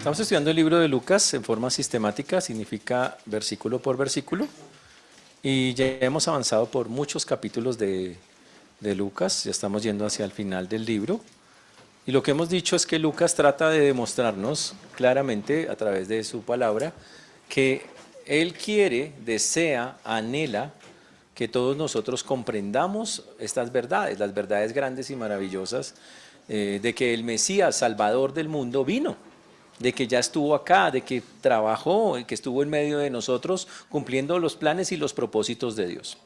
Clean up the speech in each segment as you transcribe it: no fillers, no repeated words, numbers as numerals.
Estamos estudiando el libro de Lucas en forma sistemática, significa versículo por versículo, y ya hemos avanzado por muchos capítulos de Lucas, ya estamos yendo hacia el final del libro, y lo que hemos dicho es que Lucas trata de demostrarnos claramente a través de su palabra que él quiere, desea, anhela que todos nosotros comprendamos estas verdades, las verdades grandes y maravillosas de que el Mesías, Salvador del mundo, vino, de que ya estuvo acá, de que trabajó, que estuvo en medio de nosotros cumpliendo los planes y los propósitos de Dios.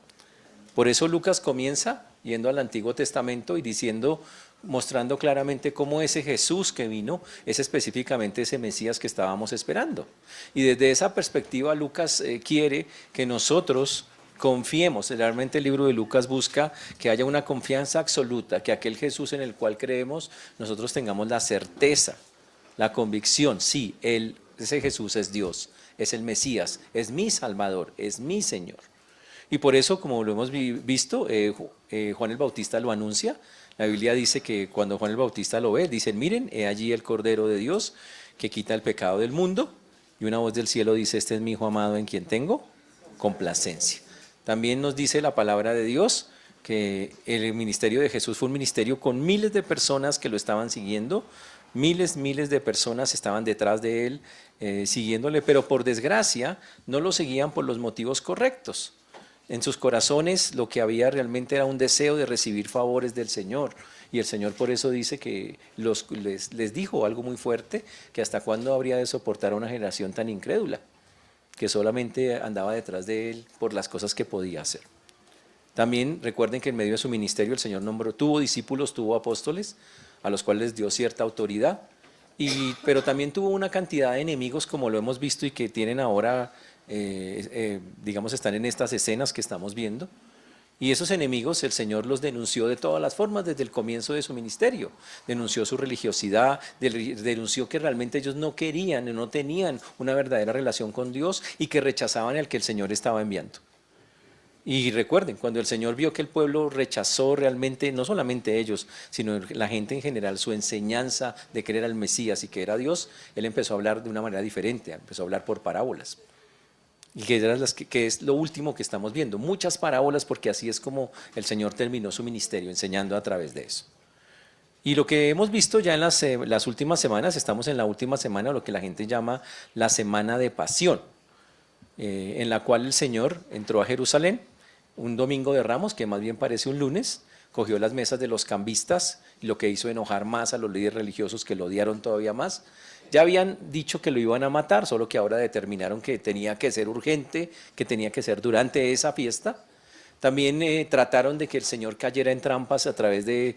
Por eso Lucas comienza yendo al Antiguo Testamento y diciendo, mostrando claramente cómo ese Jesús que vino es específicamente ese Mesías que estábamos esperando. Y desde esa perspectiva Lucas quiere que nosotros confiemos. Realmente el libro de Lucas busca que haya una confianza absoluta, que aquel Jesús en el cual creemos, nosotros tengamos la certeza, la convicción, sí, ese Jesús es Dios, es el Mesías, es mi Salvador, es mi Señor. Y por eso, como lo hemos visto, Juan el Bautista lo anuncia. La Biblia dice que cuando Juan el Bautista lo ve, dicen, miren, he allí el Cordero de Dios que quita el pecado del mundo. Y una voz del cielo dice, este es mi Hijo amado en quien tengo complacencia. También nos dice la palabra de Dios que el ministerio de Jesús fue un ministerio con miles de personas que lo estaban siguiendo. Miles de personas estaban detrás de él siguiéndole, pero por desgracia no lo seguían por los motivos correctos. En sus corazones lo que había realmente era un deseo de recibir favores del Señor. Y el Señor por eso dice que les dijo algo muy fuerte, que hasta cuándo habría de soportar a una generación tan incrédula, que solamente andaba detrás de él por las cosas que podía hacer. También recuerden que en medio de su ministerio el Señor tuvo discípulos, tuvo apóstoles, a los cuales les dio cierta autoridad, pero también tuvo una cantidad de enemigos como lo hemos visto y que tienen ahora, digamos, están en estas escenas que estamos viendo. Y esos enemigos el Señor los denunció de todas las formas desde el comienzo de su ministerio. Denunció su religiosidad, denunció que realmente ellos no querían, no tenían una verdadera relación con Dios y que rechazaban al que el Señor estaba enviando. Y recuerden, cuando el Señor vio que el pueblo rechazó realmente, no solamente ellos, sino la gente en general, su enseñanza de creer al Mesías y que era Dios, Él empezó a hablar de una manera diferente, empezó a hablar por parábolas. Y que es lo último que estamos viendo, muchas parábolas, porque así es como el Señor terminó su ministerio, enseñando a través de eso. Y lo que hemos visto ya en las últimas semanas, estamos en la última semana, lo que la gente llama la Semana de Pasión, en la cual el Señor entró a Jerusalén, un domingo de Ramos, que más bien parece un lunes, cogió las mesas de los cambistas, y lo que hizo enojar más a los líderes religiosos que lo odiaron todavía más. Ya habían dicho que lo iban a matar, solo que ahora determinaron que tenía que ser urgente, que tenía que ser durante esa fiesta. También trataron de que el Señor cayera en trampas a través de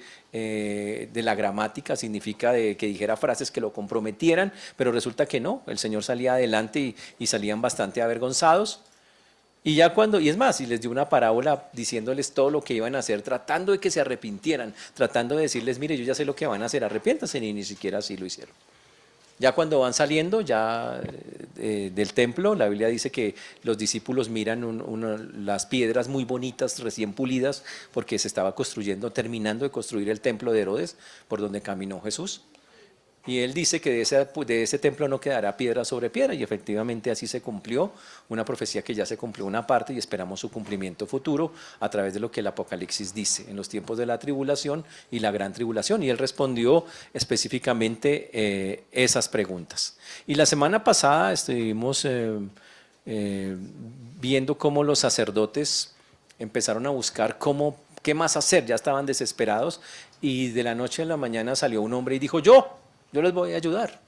la gramática, significa que dijera frases que lo comprometieran, pero resulta que no, el Señor salía adelante y salían bastante avergonzados. Y es más, y les dio una parábola diciéndoles todo lo que iban a hacer, tratando de que se arrepintieran, tratando de decirles, mire, yo ya sé lo que van a hacer, arrepiéntanse, y ni siquiera así lo hicieron. Ya cuando van saliendo del templo, la Biblia dice que los discípulos miran las piedras muy bonitas, recién pulidas, porque se estaba terminando de construir el templo de Herodes, por donde caminó Jesús. Y él dice que de ese templo no quedará piedra sobre piedra, y efectivamente así se cumplió, una profecía que ya se cumplió una parte y esperamos su cumplimiento futuro a través de lo que el Apocalipsis dice, en los tiempos de la tribulación y la gran tribulación. Y él respondió específicamente esas preguntas. Y la semana pasada estuvimos viendo cómo los sacerdotes empezaron a buscar qué más hacer, ya estaban desesperados, y de la noche a la mañana salió un hombre y dijo, yo les voy a ayudar.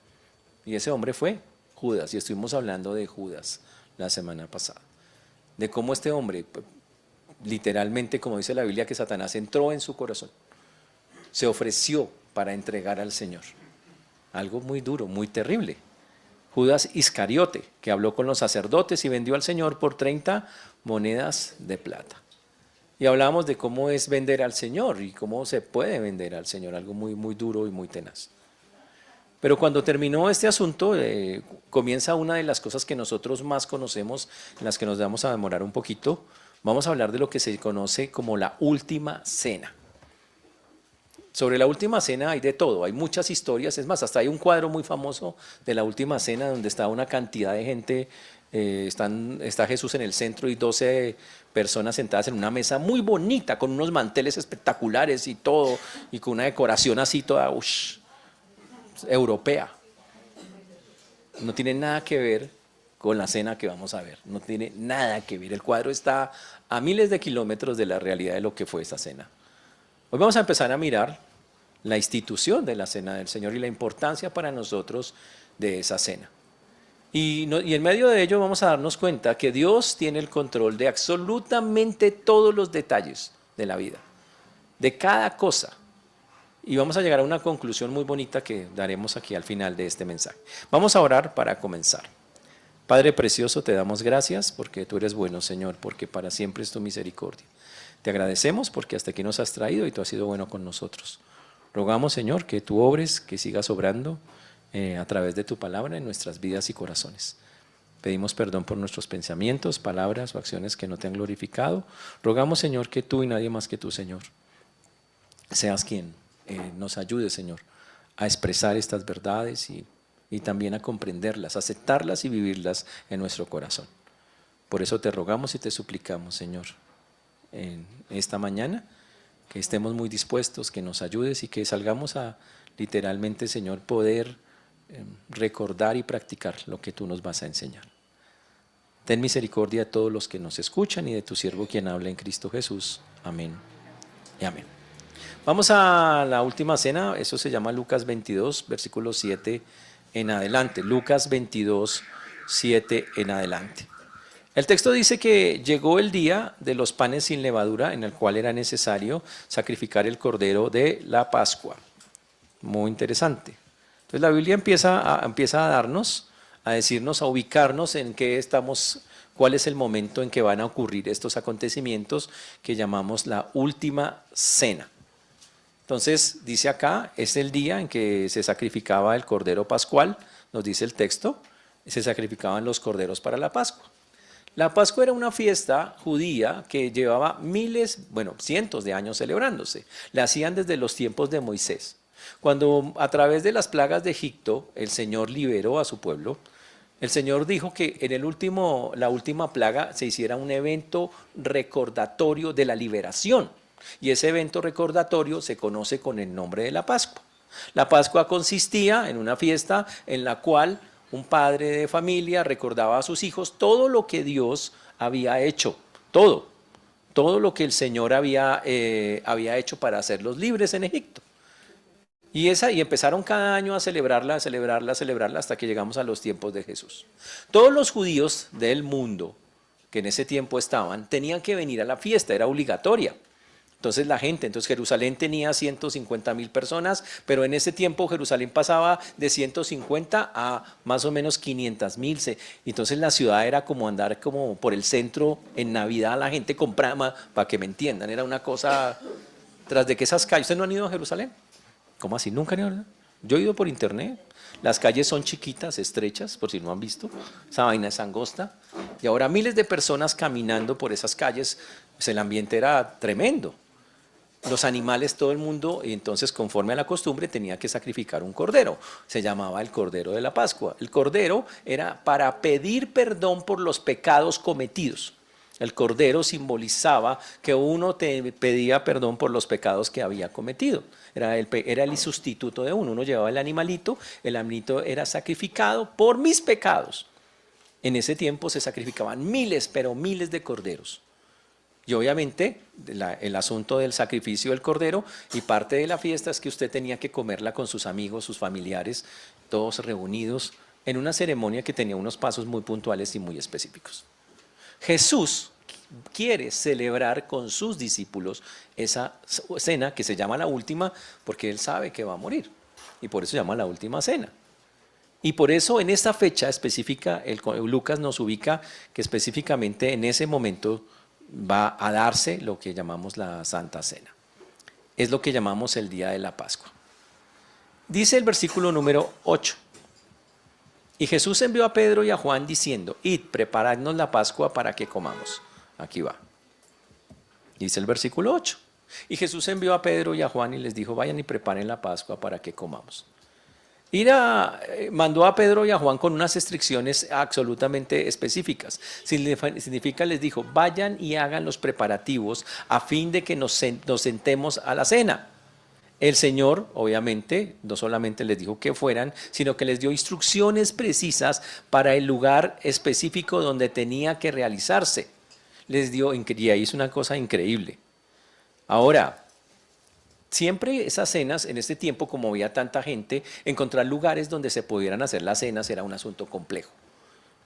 Y ese hombre fue Judas, y estuvimos hablando de Judas la semana pasada, de cómo este hombre, literalmente, como dice la Biblia, que Satanás entró en su corazón, se ofreció para entregar al Señor. Algo muy duro, muy terrible. Judas Iscariote, que habló con los sacerdotes y vendió al Señor por 30 monedas de plata. Y hablábamos de cómo es vender al Señor y cómo se puede vender al Señor, algo muy, muy duro y muy tenaz. Pero cuando terminó este asunto, comienza una de las cosas que nosotros más conocemos, en las que nos vamos a demorar un poquito. Vamos a hablar de lo que se conoce como la última cena. Sobre la última cena hay de todo, hay muchas historias, es más, hasta hay un cuadro muy famoso de la última cena donde está una cantidad de gente, está Jesús en el centro y 12 personas sentadas en una mesa muy bonita, con unos manteles espectaculares y todo, y con una decoración así toda europea. No tiene nada que ver con la cena que vamos a ver, no tiene nada que ver. El cuadro está a miles de kilómetros de la realidad de lo que fue esa cena. Hoy vamos a empezar a mirar la institución de la cena del Señor y la importancia para nosotros de esa cena. Y en medio de ello vamos a darnos cuenta que Dios tiene el control de absolutamente todos los detalles de la vida, de cada cosa. Y vamos a llegar a una conclusión muy bonita que daremos aquí al final de este mensaje. Vamos a orar para comenzar. Padre precioso, te damos gracias porque tú eres bueno, Señor, porque para siempre es tu misericordia. Te agradecemos porque hasta aquí nos has traído y tú has sido bueno con nosotros. Rogamos, Señor, que tú obres, que sigas obrando a través de tu palabra en nuestras vidas y corazones. Pedimos perdón por nuestros pensamientos, palabras o acciones que no te han glorificado. Rogamos, Señor, que tú y nadie más que tú, Señor, seas quien nos ayude, Señor, a expresar estas verdades y también a comprenderlas, aceptarlas y vivirlas en nuestro corazón. Por eso te rogamos y te suplicamos, Señor, en esta mañana, que estemos muy dispuestos, que nos ayudes y que salgamos a literalmente, Señor, poder recordar y practicar lo que tú nos vas a enseñar. Ten misericordia de todos los que nos escuchan y de tu siervo quien habla en Cristo Jesús. Amén y amén. Vamos a la última cena, eso se llama Lucas 22, versículo 7 en adelante. Lucas 22, 7 en adelante. El texto dice que llegó el día de los panes sin levadura, en el cual era necesario sacrificar el cordero de la Pascua. Muy interesante. Entonces la Biblia empieza a darnos, a decirnos, a ubicarnos en qué estamos, cuál es el momento en que van a ocurrir estos acontecimientos que llamamos la última cena. Entonces dice acá, es el día en que se sacrificaba el cordero pascual, nos dice el texto, se sacrificaban los corderos para la Pascua. La Pascua era una fiesta judía que llevaba cientos de años celebrándose. La hacían desde los tiempos de Moisés. Cuando a través de las plagas de Egipto el Señor liberó a su pueblo, el Señor dijo que en la última plaga se hiciera un evento recordatorio de la liberación. Y ese evento recordatorio se conoce con el nombre de la Pascua. La Pascua consistía en una fiesta en la cual un padre de familia recordaba a sus hijos todo lo que Dios había hecho, todo lo que el Señor había hecho para hacerlos libres en Egipto. Y empezaron cada año a celebrarla hasta que llegamos a los tiempos de Jesús. Todos los judíos del mundo que en ese tiempo estaban tenían que venir a la fiesta, era obligatoria. Entonces Jerusalén tenía 150,000 personas, pero en ese tiempo Jerusalén pasaba de 150 a más o menos 500,000. Entonces la ciudad era como andar como por el centro en Navidad, la gente compraba, para que me entiendan, era una cosa, tras de que esas calles, ¿ustedes no han ido a Jerusalén? ¿Cómo así? ¿Nunca han ido? Yo he ido por internet, las calles son chiquitas, estrechas, por si no han visto, esa vaina es angosta, y ahora miles de personas caminando por esas calles, pues el ambiente era tremendo. Los animales, todo el mundo, y entonces conforme a la costumbre tenía que sacrificar un cordero, se llamaba el cordero de la Pascua. El cordero era para pedir perdón por los pecados cometidos. El cordero simbolizaba que uno te pedía perdón por los pecados que había cometido. Era el sustituto de uno llevaba el animalito era sacrificado por mis pecados. En ese tiempo se sacrificaban miles, pero miles de corderos. Y obviamente el asunto del sacrificio del cordero y parte de la fiesta es que usted tenía que comerla con sus amigos, sus familiares, todos reunidos en una ceremonia que tenía unos pasos muy puntuales y muy específicos. Jesús quiere celebrar con sus discípulos esa cena que se llama la última porque él sabe que va a morir y por eso se llama la última cena. Y por eso en esta fecha específica, Lucas nos ubica que específicamente en ese momento va a darse lo que llamamos la Santa Cena. Es lo que llamamos el día de la Pascua. Dice el versículo número 8. Y Jesús envió a Pedro y a Juan diciendo, id, preparadnos la Pascua para que comamos. Aquí va. Dice el versículo 8. Y Jesús envió a Pedro y a Juan y les dijo, vayan y preparen la Pascua para que comamos. Mandó a Pedro y a Juan con unas restricciones absolutamente específicas. Significa, les dijo, vayan y hagan los preparativos a fin de que nos sentemos a la cena. El Señor, obviamente, no solamente les dijo que fueran, sino que les dio instrucciones precisas para el lugar específico donde tenía que realizarse. Les dio, y ahí es una cosa increíble. Ahora, siempre esas cenas, en este tiempo, como había tanta gente, encontrar lugares donde se pudieran hacer las cenas era un asunto complejo.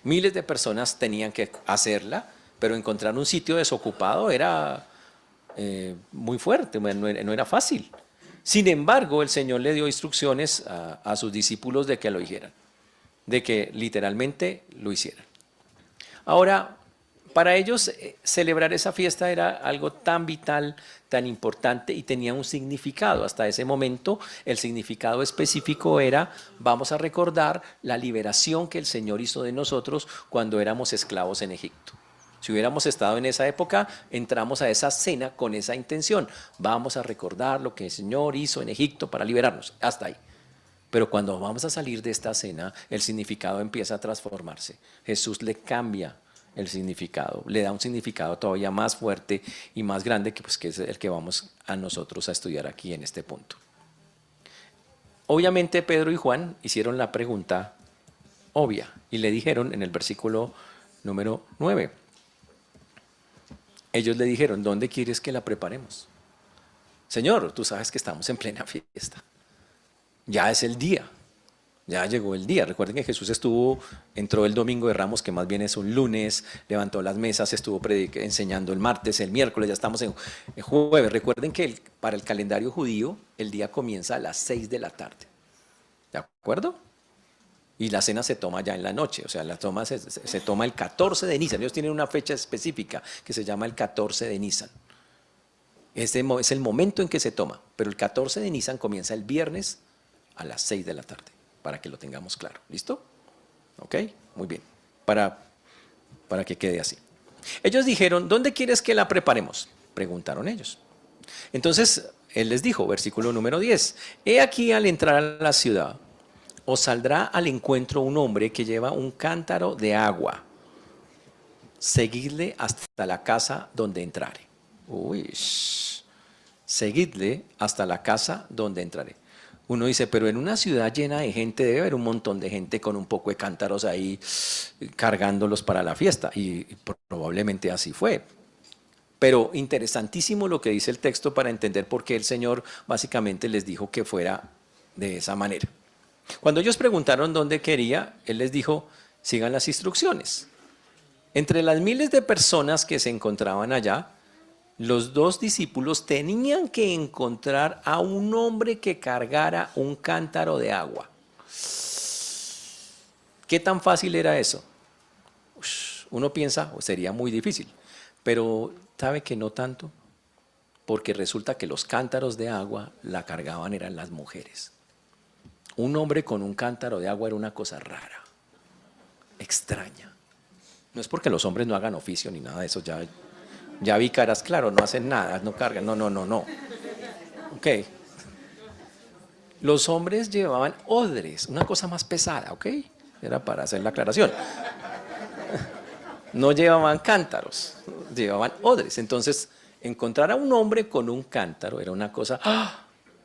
Miles de personas tenían que hacerla, pero encontrar un sitio desocupado era muy fuerte, no era fácil. Sin embargo, el Señor le dio instrucciones a sus discípulos de que lo hicieran, de que literalmente lo hicieran. Ahora, para ellos celebrar esa fiesta era algo tan vital, tan importante y tenía un significado. Hasta ese momento el significado específico era, vamos a recordar la liberación que el Señor hizo de nosotros cuando éramos esclavos en Egipto. Si hubiéramos estado en esa época, entramos a esa cena con esa intención. Vamos a recordar lo que el Señor hizo en Egipto para liberarnos. Hasta ahí. Pero cuando vamos a salir de esta cena, el significado empieza a transformarse. Jesús le cambia el significado, le da un significado todavía más fuerte y más grande que es el que vamos a nosotros a estudiar aquí en este punto. Obviamente Pedro y Juan hicieron la pregunta obvia y le dijeron en el versículo número 9, ellos le dijeron, ¿dónde quieres que la preparemos? Señor, tú sabes que estamos en plena fiesta, ya es el día. Ya llegó el día. Recuerden que Jesús entró el domingo de Ramos, que más bien es un lunes, levantó las mesas, estuvo enseñando el martes, el miércoles, ya estamos en jueves. Recuerden que para el calendario judío el día comienza a las 6 de la tarde. ¿De acuerdo? Y la cena se toma ya en la noche, o sea, se toma el 14 de Nisan. Ellos tienen una fecha específica que se llama el 14 de Nisan. Este es el momento en que se toma, pero el 14 de Nisan comienza el viernes a las 6 de la tarde. Para que lo tengamos claro. ¿Listo? ¿Ok? Muy bien. Para que quede así. Ellos dijeron, ¿dónde quieres que la preparemos? Preguntaron ellos. Entonces, él les dijo, versículo número 10, he aquí al entrar a la ciudad, os saldrá al encuentro un hombre que lleva un cántaro de agua. Seguidle hasta la casa donde entrare. Uy, seguidle hasta la casa donde entrare. Uno dice, pero en una ciudad llena de gente debe haber un montón de gente con un poco de cántaros ahí cargándolos para la fiesta. Y probablemente así fue. Pero interesantísimo lo que dice el texto para entender por qué el Señor básicamente les dijo que fuera de esa manera. Cuando ellos preguntaron dónde quería, Él les dijo, sigan las instrucciones. Entre las miles de personas que se encontraban allá, los dos discípulos tenían que encontrar a un hombre que cargara un cántaro de agua. ¿Qué tan fácil era eso? Uno piensa, sería muy difícil, pero ¿sabe que no tanto? Porque resulta que los cántaros de agua la cargaban eran las mujeres. Un hombre con un cántaro de agua era una cosa rara, extraña. No es porque los hombres no hagan oficio ni nada de eso, ya vi caras, claro, no hacen nada, no cargan, no. Ok. Los hombres llevaban odres, una cosa más pesada, ok. Era para hacer la aclaración. No llevaban cántaros, llevaban odres. Entonces, encontrar a un hombre con un cántaro era una cosa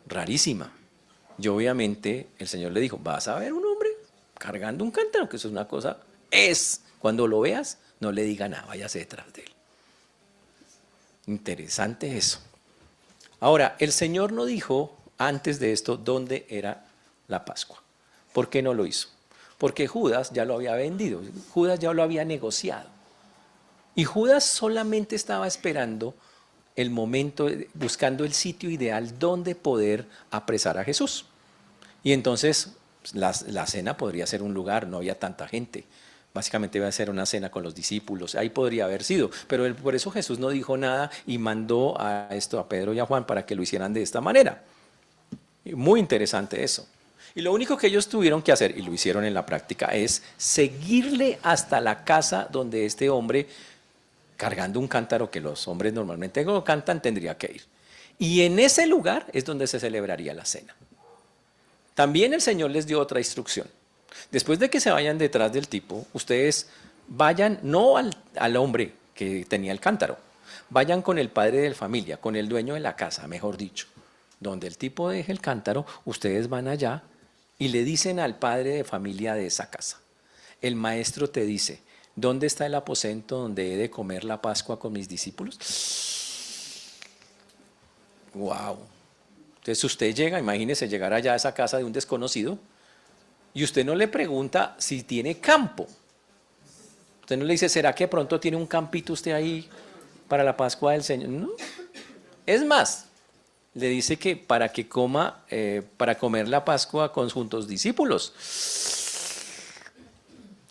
rarísima. Y obviamente el Señor le dijo, vas a ver un hombre cargando un cántaro, que eso es una cosa, cuando lo veas, no le diga nada, váyase detrás de él. Interesante eso. Ahora, el Señor no dijo antes de esto dónde era la Pascua. ¿Por qué no lo hizo? Porque Judas ya lo había vendido, Judas ya lo había negociado. Y Judas solamente estaba esperando el momento, buscando el sitio ideal donde poder apresar a Jesús. Y entonces la cena podría ser un lugar, no había tanta gente. Básicamente iba a ser una cena con los discípulos, ahí podría haber sido, pero por eso Jesús no dijo nada y mandó a Pedro y a Juan para que lo hicieran de esta manera. Muy interesante eso. Y lo único que ellos tuvieron que hacer, y lo hicieron en la práctica, es seguirle hasta la casa donde este hombre, cargando un cántaro que los hombres normalmente no cantan, tendría que ir. Y en ese lugar es donde se celebraría la cena. También el Señor les dio otra instrucción. Después de que se vayan detrás del tipo, ustedes vayan no al hombre que tenía el cántaro, vayan con el padre de la familia, con el dueño de la casa, mejor dicho. Donde el tipo deje el cántaro, ustedes van allá y le dicen al padre de familia de esa casa: el maestro te dice, ¿dónde está el aposento donde he de comer la Pascua con mis discípulos? ¡Wow! Entonces usted llega, imagínese llegar allá a esa casa de un desconocido y usted no le pregunta si tiene campo. Usted no le dice, ¿será que pronto tiene un campito usted ahí para la Pascua del Señor? No. Es más, le dice que para que coma, para comer la Pascua con juntos discípulos.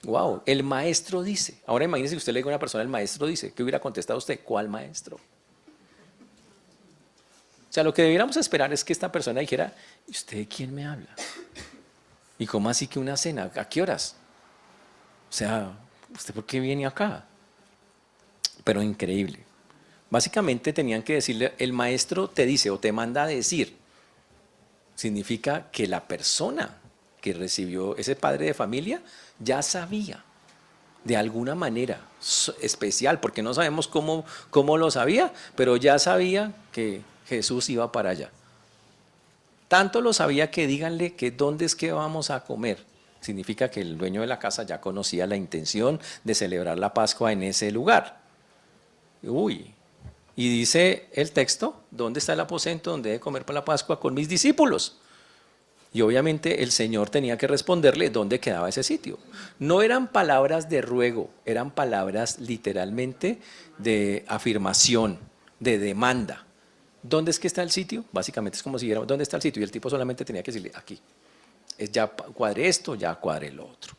Wow, el maestro dice. Ahora imagínese que usted le diga a una persona, el maestro dice. ¿Qué hubiera contestado usted? ¿Cuál maestro? O sea, lo que debiéramos esperar es que esta persona dijera, ¿y usted de quién me habla? ¿Y cómo así que una cena? ¿A qué horas? O sea, ¿usted por qué viene acá? Pero increíble. Básicamente tenían que decirle, el maestro te dice o te manda a decir. Significa que la persona que recibió ese padre de familia ya sabía de alguna manera especial, porque no sabemos cómo lo sabía, pero ya sabía que Jesús iba para allá. Tanto lo sabía que díganle que dónde es que vamos a comer. Significa que el dueño de la casa ya conocía la intención de celebrar la Pascua en ese lugar. Uy, y dice el texto, ¿dónde está el aposento donde he de comer para la Pascua con mis discípulos? Y obviamente el Señor tenía que responderle dónde quedaba ese sitio. No eran palabras de ruego, eran palabras literalmente de afirmación, de demanda. ¿Dónde es que está el sitio? Básicamente es como si dijera, ¿dónde está el sitio? Y el tipo solamente tenía que decirle, aquí. Es ya cuadré esto, ya cuadré lo otro.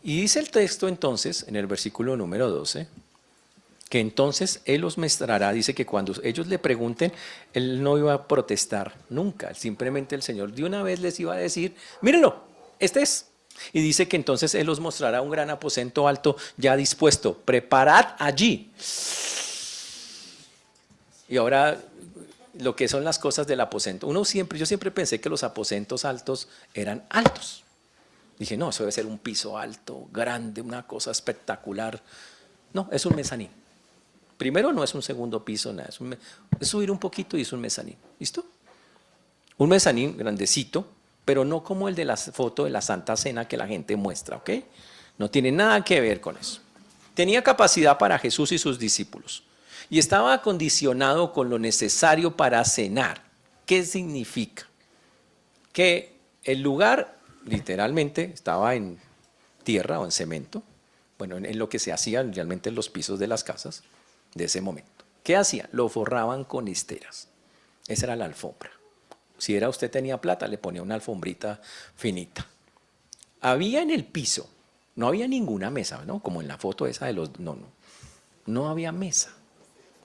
Y dice el texto entonces, en el versículo número 12, que entonces Él los mostrará, dice que cuando ellos le pregunten, Él no iba a protestar nunca, simplemente el Señor de una vez les iba a decir, mírenlo, este es. Y dice que entonces Él los mostrará un gran aposento alto ya dispuesto, preparad allí. Y ahora lo que son las cosas del aposento. Yo siempre pensé que los aposentos altos eran altos. Dije, no, eso debe ser un piso alto, grande, una cosa espectacular. No, es un mezanín. Primero no es un segundo piso, nada, es subir un poquito y es un mezanín. ¿Listo? Un mezanín grandecito, pero no como el de la foto de la Santa Cena que la gente muestra, ¿ok? No tiene nada que ver con eso. Tenía capacidad para Jesús y sus discípulos y estaba acondicionado con lo necesario para cenar. ¿Qué significa? Que el lugar literalmente estaba en tierra o en cemento, bueno, en lo que se hacía realmente en los pisos de las casas de ese momento. ¿Qué hacían? Lo forraban con esteras. Esa era la alfombra. Si era usted tenía plata, le ponía una alfombrita finita. Había en el piso, no había ninguna mesa, ¿no? Como en la foto esa de los... No había mesa.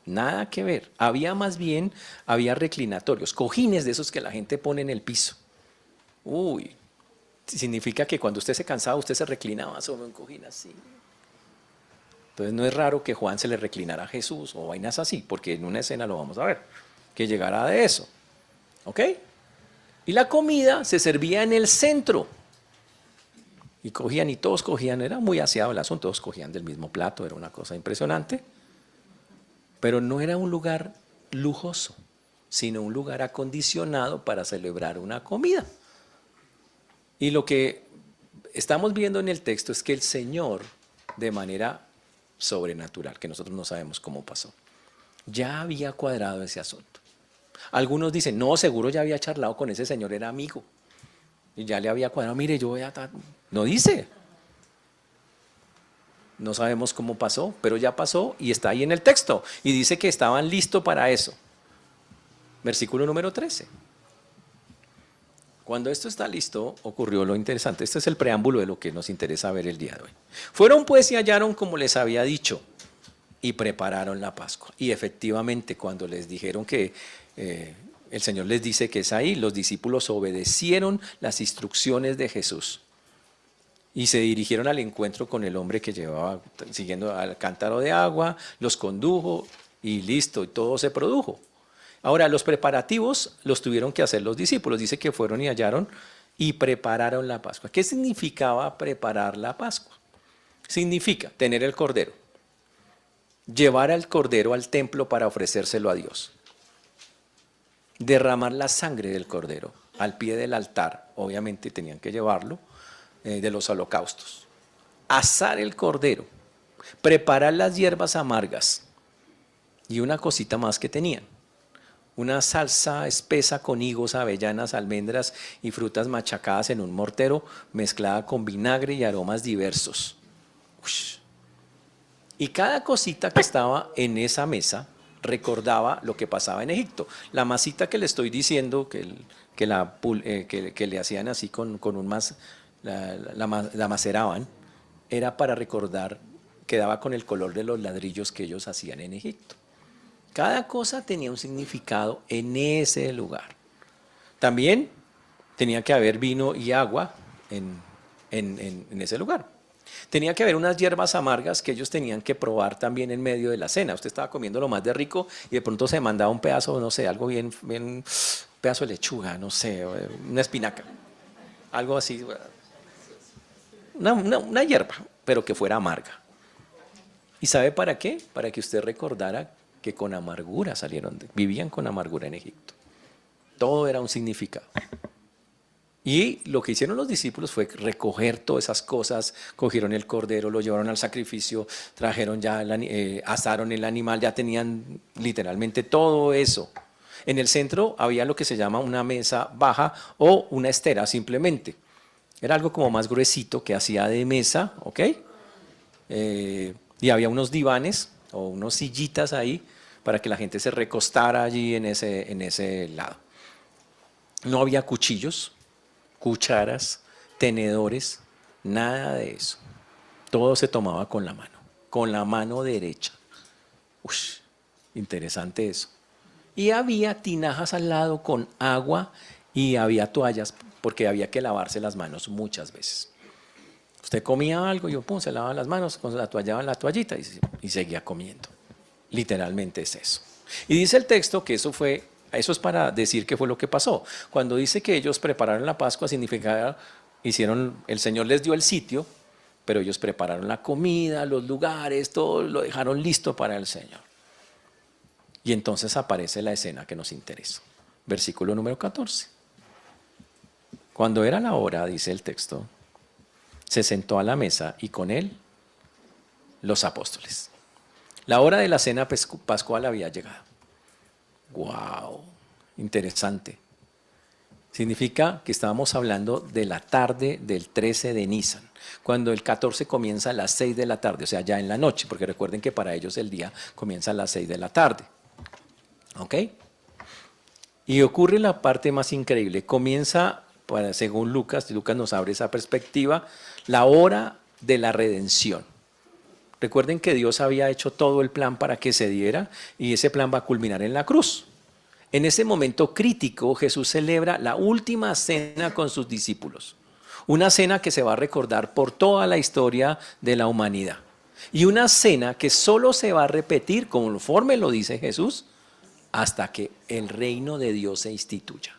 Nada que ver. Había reclinatorios, cojines de esos que la gente pone en el piso. Uy, significa que cuando usted se cansaba, usted se reclinaba sobre un cojín así. Entonces no es raro que Juan se le reclinara a Jesús o vainas así, porque en una escena lo vamos a ver, que llegará de eso. ¿Ok? Y la comida se servía en el centro. Y cogían, y todos cogían, era muy aseado el asunto, todos cogían del mismo plato, era una cosa impresionante. Pero no era un lugar lujoso, sino un lugar acondicionado para celebrar una comida. Y lo que estamos viendo en el texto es que el Señor, de manera sobrenatural, que nosotros no sabemos cómo pasó, ya había cuadrado ese asunto. Algunos dicen, no, seguro ya había charlado con ese señor, era amigo, y ya le había cuadrado, mire, yo voy a... No dice. No sabemos cómo pasó, pero ya pasó y está ahí en el texto. Y dice que estaban listos para eso. Versículo número 13. Cuando esto está listo, ocurrió lo interesante. Este es el preámbulo de lo que nos interesa ver el día de hoy. Fueron pues y hallaron como les había dicho y prepararon la Pascua. Y efectivamente, cuando les dijeron que el Señor les dice que es ahí, los discípulos obedecieron las instrucciones de Jesús y se dirigieron al encuentro con el hombre que llevaba siguiendo al cántaro de agua, los condujo y listo, y todo se produjo. Ahora, los preparativos los tuvieron que hacer los discípulos. Dice que fueron y hallaron y prepararon la Pascua. ¿Qué significaba preparar la Pascua? Significa tener el cordero, llevar al cordero al templo para ofrecérselo a Dios, derramar la sangre del cordero al pie del altar, obviamente tenían que llevarlo, de los holocaustos, asar el cordero, preparar las hierbas amargas y una cosita más que tenían, una salsa espesa con higos, avellanas, almendras y frutas machacadas en un mortero, mezclada con vinagre y aromas diversos. Ush. Y cada cosita que estaba en esa mesa recordaba lo que pasaba en Egipto. La masita que le estoy diciendo, que le hacían así con un la maceraban, era para recordar que daba con el color de los ladrillos que ellos hacían en Egipto. Cada cosa tenía un significado en ese lugar. También tenía que haber vino y agua en ese lugar. Tenía que haber unas hierbas amargas que ellos tenían que probar también en medio de la cena. Usted estaba comiendo lo más de rico y de pronto se mandaba un pedazo, no sé, algo bien, pedazo de lechuga, no sé, una espinaca, algo así, una hierba, pero que fuera amarga. ¿Y sabe para qué? Para que usted recordara que con amargura vivían con amargura en Egipto. Todo era un significado. Y lo que hicieron los discípulos fue recoger todas esas cosas, cogieron el cordero, lo llevaron al sacrificio, trajeron ya, asaron el animal, ya tenían literalmente todo eso. En el centro había lo que se llama una mesa baja o una estera simplemente. Era algo como más gruesito que hacía de mesa, ¿ok? Y había unos divanes o unos sillitas ahí para que la gente se recostara allí en ese lado. No había cuchillos, cucharas, tenedores, nada de eso. Todo se tomaba con la mano derecha. Ush, interesante eso. Y había tinajas al lado con agua y había toallas porque había que lavarse las manos muchas veces. Usted comía algo y se lavaba las manos, con la toallita y seguía comiendo. Literalmente es eso. Y dice el texto que eso es para decir qué fue lo que pasó. Cuando dice que ellos prepararon la Pascua, significaba, el Señor les dio el sitio, pero ellos prepararon la comida, los lugares, todo lo dejaron listo para el Señor. Y entonces aparece la escena que nos interesa. Versículo número 14. Cuando era la hora, dice el texto, se sentó a la mesa y con él los apóstoles. La hora de la cena pascual había llegado. ¡Wow! Interesante. Significa que estábamos hablando de la tarde del 13 de Nisan, cuando el 14 comienza a las 6 de la tarde, o sea, ya en la noche, porque recuerden que para ellos el día comienza a las 6 de la tarde. ¿Ok? Y ocurre la parte más increíble. Comienza, según Lucas nos abre esa perspectiva, la hora de la redención. Recuerden que Dios había hecho todo el plan para que se diera y ese plan va a culminar en la cruz. En ese momento crítico, Jesús celebra la última cena con sus discípulos. Una cena que se va a recordar por toda la historia de la humanidad. Y una cena que solo se va a repetir, conforme lo dice Jesús, hasta que el reino de Dios se instituya.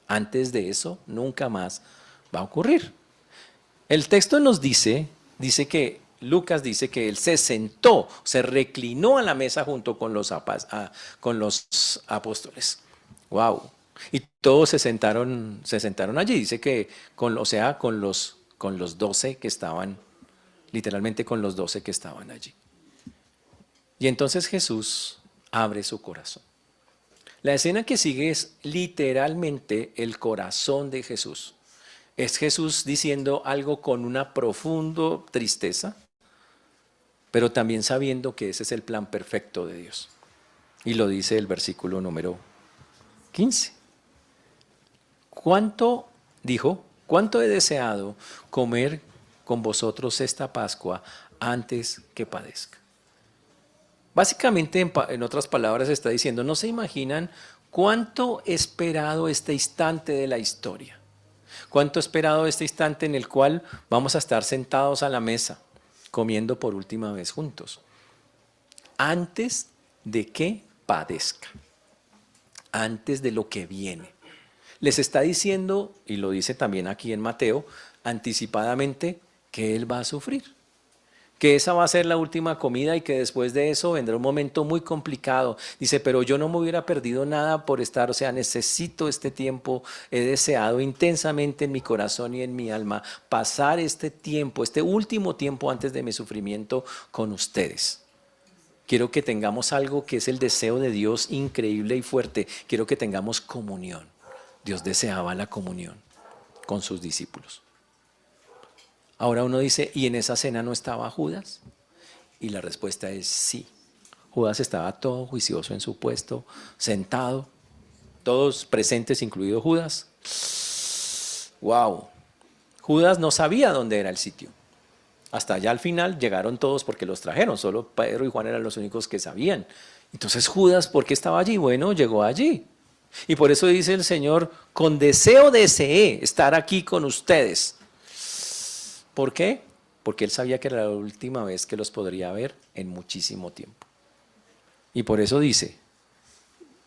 Antes de eso, nunca más va a ocurrir. El texto nos dice que Lucas dice que él se sentó, se reclinó a la mesa junto con los apóstoles. ¡Wow! Y todos se sentaron allí. Dice que con los 12 que estaban, literalmente con los 12 que estaban allí. Y entonces Jesús abre su corazón. La escena que sigue es literalmente el corazón de Jesús. Es Jesús diciendo algo con una profunda tristeza, pero también sabiendo que ese es el plan perfecto de Dios. Y lo dice el versículo número 15. ¿Cuánto he deseado comer con vosotros esta Pascua antes que padezca? Básicamente, en otras palabras, está diciendo, no se imaginan cuánto he esperado este instante de la historia. Cuánto he esperado este instante en el cual vamos a estar sentados a la mesa, comiendo por última vez juntos. Antes de que padezca. antes de lo que viene. Les está diciendo, y lo dice también aquí en Mateo, anticipadamente, que Él va a sufrir, que esa va a ser la última comida y que después de eso vendrá un momento muy complicado. Dice, pero yo no me hubiera perdido nada por estar, o sea, necesito este tiempo, he deseado intensamente en mi corazón y en mi alma pasar este tiempo, este último tiempo antes de mi sufrimiento con ustedes. Quiero que tengamos algo que es el deseo de Dios increíble y fuerte. Quiero que tengamos comunión. Dios deseaba la comunión con sus discípulos. Ahora uno dice, ¿y en esa cena no estaba Judas? Y la respuesta es sí. Judas estaba todo juicioso en su puesto, sentado, todos presentes, incluido Judas. ¡Wow! Judas no sabía dónde era el sitio. Hasta allá al final llegaron todos porque los trajeron, solo Pedro y Juan eran los únicos que sabían. Entonces Judas, ¿por qué estaba allí? Bueno, llegó allí. Y por eso dice el Señor, con deseo deseé estar aquí con ustedes. ¿Por qué? Porque Él sabía que era la última vez que los podría ver en muchísimo tiempo. Y por eso dice,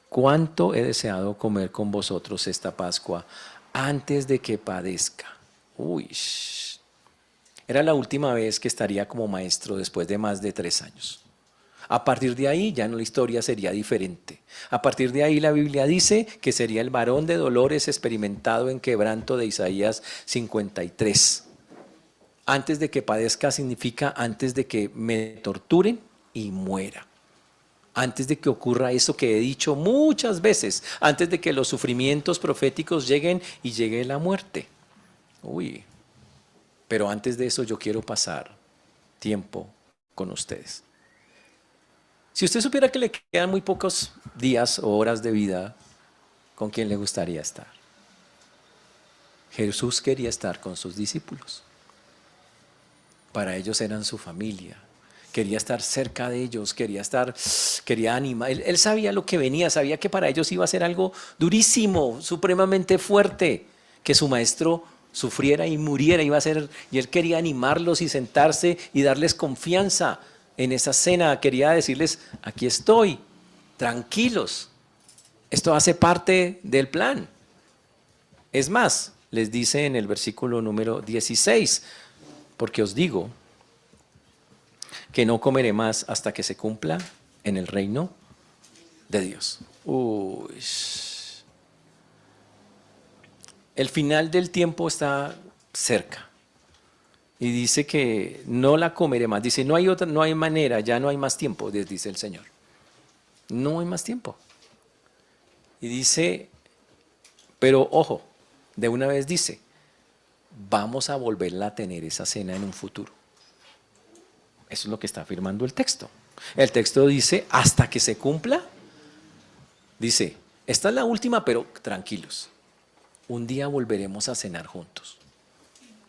cuánto he deseado comer con vosotros esta Pascua antes de que padezca. Uy, era la última vez que estaría como maestro después de más de 3 años. A partir de ahí ya no, la historia sería diferente. A partir de ahí la Biblia dice que sería el varón de dolores experimentado en quebranto de Isaías 53. Antes de que padezca significa antes de que me torturen y muera. Antes de que ocurra eso que he dicho muchas veces, antes de que los sufrimientos proféticos lleguen y llegue la muerte. Uy, pero antes de eso yo quiero pasar tiempo con ustedes. Si usted supiera que le quedan muy pocos días o horas de vida, ¿con quién le gustaría estar? Jesús quería estar con sus discípulos. Para ellos eran su familia. Quería estar cerca de ellos, quería animar. Él sabía lo que venía, sabía que para ellos iba a ser algo durísimo, supremamente fuerte, que su maestro sufriera y muriera, iba a ser, y él quería animarlos y sentarse y darles confianza en esa cena. Quería decirles, aquí estoy, tranquilos, esto hace parte del plan. Es más, les dice en el versículo número 16, porque os digo que no comeré más hasta que se cumpla en el reino de Dios. Uy. El final del tiempo está cerca. Y dice que no la comeré más. Dice, no hay otra, no hay manera, ya no hay más tiempo, dice el Señor. No hay más tiempo. Y dice, pero ojo, de una vez dice, vamos a volverla a tener esa cena en un futuro. Eso es lo que está afirmando el texto. El texto dice, hasta que se cumpla, dice, esta es la última, pero tranquilos. Un día volveremos a cenar juntos,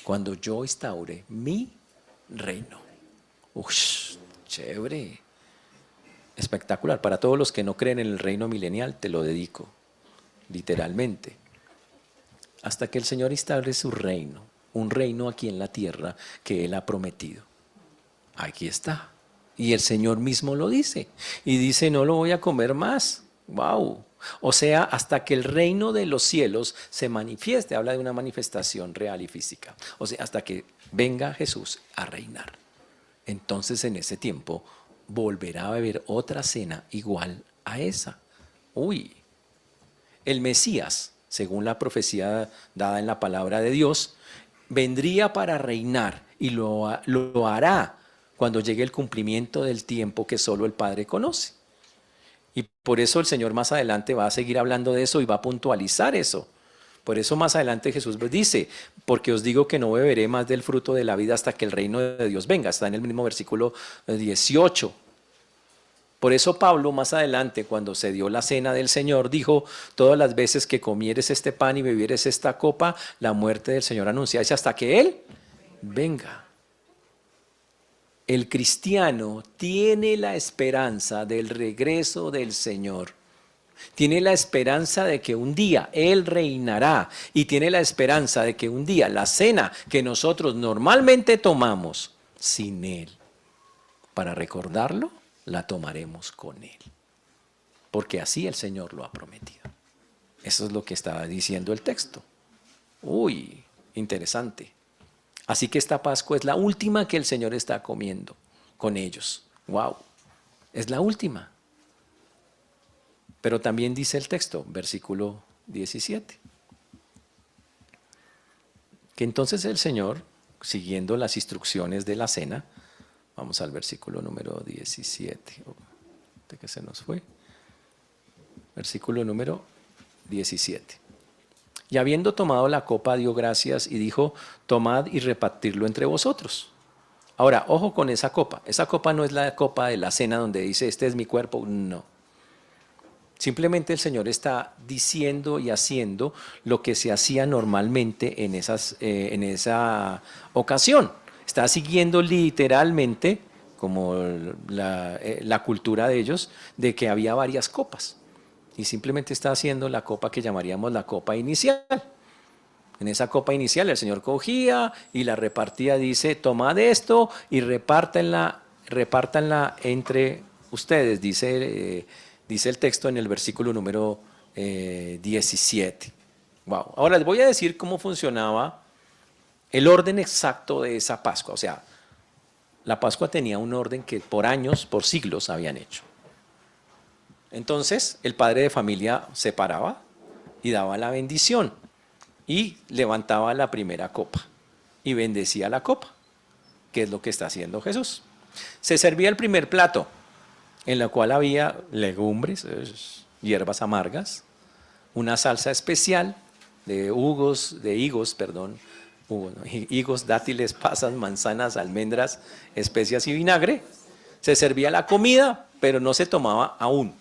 cuando yo instaure mi reino. Ush, chévere. Espectacular. Para todos los que no creen en el reino milenial, te lo dedico, literalmente. Hasta que el Señor instaure su reino, un reino aquí en la tierra que Él ha prometido. Aquí está. Y el Señor mismo lo dice. Y dice, no lo voy a comer más. ¡Wow! O sea, hasta que el reino de los cielos se manifieste. Habla de una manifestación real y física. O sea, hasta que venga Jesús a reinar. Entonces, en ese tiempo, volverá a haber otra cena igual a esa. Uy. El Mesías, según la profecía dada en la palabra de Dios, vendría para reinar y lo hará cuando llegue el cumplimiento del tiempo que solo el Padre conoce. Y por eso el Señor más adelante va a seguir hablando de eso y va a puntualizar eso. Por eso más adelante Jesús dice, porque os digo que no beberé más del fruto de la vida hasta que el reino de Dios venga. Está en el mismo versículo 18. Por eso Pablo más adelante, cuando se dio la cena del Señor, dijo, todas las veces que comieres este pan y bebieres esta copa, la muerte del Señor anunciáis hasta que Él venga. El cristiano tiene la esperanza del regreso del Señor. Tiene la esperanza de que un día Él reinará y tiene la esperanza de que un día la cena que nosotros normalmente tomamos sin Él, para recordarlo, la tomaremos con Él. porque así el Señor lo ha prometido. Eso es lo que está diciendo el texto. Uy, interesante. Así que esta Pascua es la última que el Señor está comiendo con ellos. Wow, es la última. Pero también dice el texto, versículo 17, que entonces el Señor, siguiendo las instrucciones de la cena, vamos al versículo número 17, de que se nos fue, versículo número 17. Y habiendo tomado la copa, dio gracias y dijo, tomad y repartirlo entre vosotros. Ahora, ojo con esa copa. Esa copa no es la copa de la cena donde dice, este es mi cuerpo. No. Simplemente el Señor está diciendo y haciendo lo que se hacía normalmente en esa ocasión. Está siguiendo literalmente, como la cultura de ellos, de que había varias copas. Y simplemente está haciendo la copa que llamaríamos la copa inicial. En esa copa inicial el Señor cogía y la repartía, dice, tomad esto y repártanla entre ustedes, dice el texto en el versículo número 17. Wow. Ahora les voy a decir cómo funcionaba el orden exacto de esa Pascua. O sea, la Pascua tenía un orden que por años, por siglos habían hecho. Entonces, el padre de familia se paraba y daba la bendición y levantaba la primera copa y bendecía la copa, que es lo que está haciendo Jesús. Se servía el primer plato, en la cual había legumbres, hierbas amargas, una salsa especial de higos, dátiles, pasas, manzanas, almendras, especias y vinagre. Se servía la comida, pero no se tomaba aún.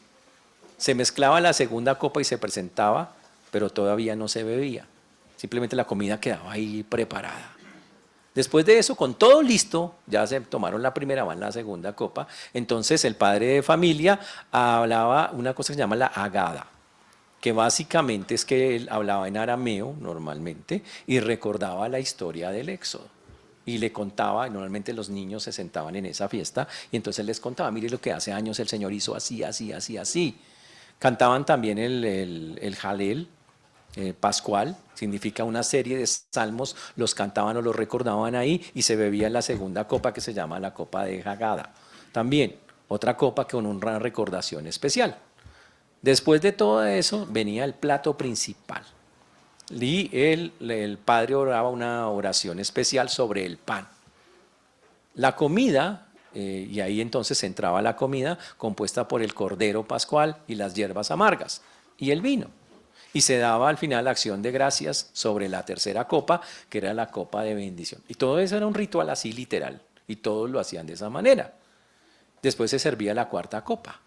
Se mezclaba la segunda copa y se presentaba, pero todavía no se bebía. Simplemente la comida quedaba ahí preparada. Después de eso, con todo listo, ya se tomaron la primera, van la segunda copa. Entonces el padre de familia hablaba una cosa que se llama la Agada, que básicamente es que él hablaba en arameo normalmente y recordaba la historia del Éxodo. Y le contaba, normalmente los niños se sentaban en esa fiesta, y entonces les contaba, mire lo que hace años el Señor hizo así, así, así, así. Cantaban también el Jalel pascual, significa una serie de salmos, los cantaban o los recordaban ahí y se bebía la segunda copa que se llama la copa de Haggadah. También otra copa con una recordación especial. Después de todo eso venía el plato principal y el padre oraba una oración especial sobre el pan. La comida, y ahí entonces entraba la comida compuesta por el cordero pascual y las hierbas amargas y el vino. Y se daba al final la acción de gracias sobre la tercera copa, que era la copa de bendición. Y todo eso era un ritual así literal, y todos lo hacían de esa manera. Después se servía la cuarta copa,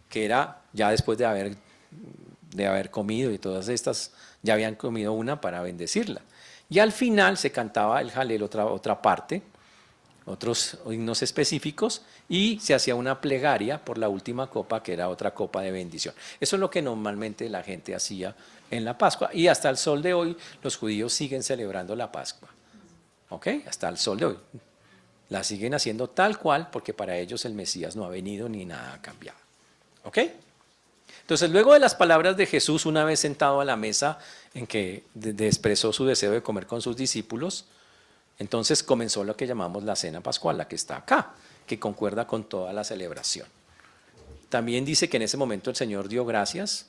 que era ya después de haber comido, y todas estas ya habían comido una para bendecirla. Y al final se cantaba el Jalel, otra parte, otros himnos específicos, y se hacía una plegaria por la última copa, que era otra copa de bendición. Eso es lo que normalmente la gente hacía en la Pascua, y hasta el sol de hoy los judíos siguen celebrando la Pascua. ¿Ok? Hasta el sol de hoy. La siguen haciendo tal cual, porque para ellos el Mesías no ha venido ni nada ha cambiado. ¿Ok? Entonces, luego de las palabras de Jesús, una vez sentado a la mesa en que expresó su deseo de comer con sus discípulos, entonces comenzó lo que llamamos la cena pascual, la que está acá, que concuerda con toda la celebración. También dice que en ese momento el Señor dio gracias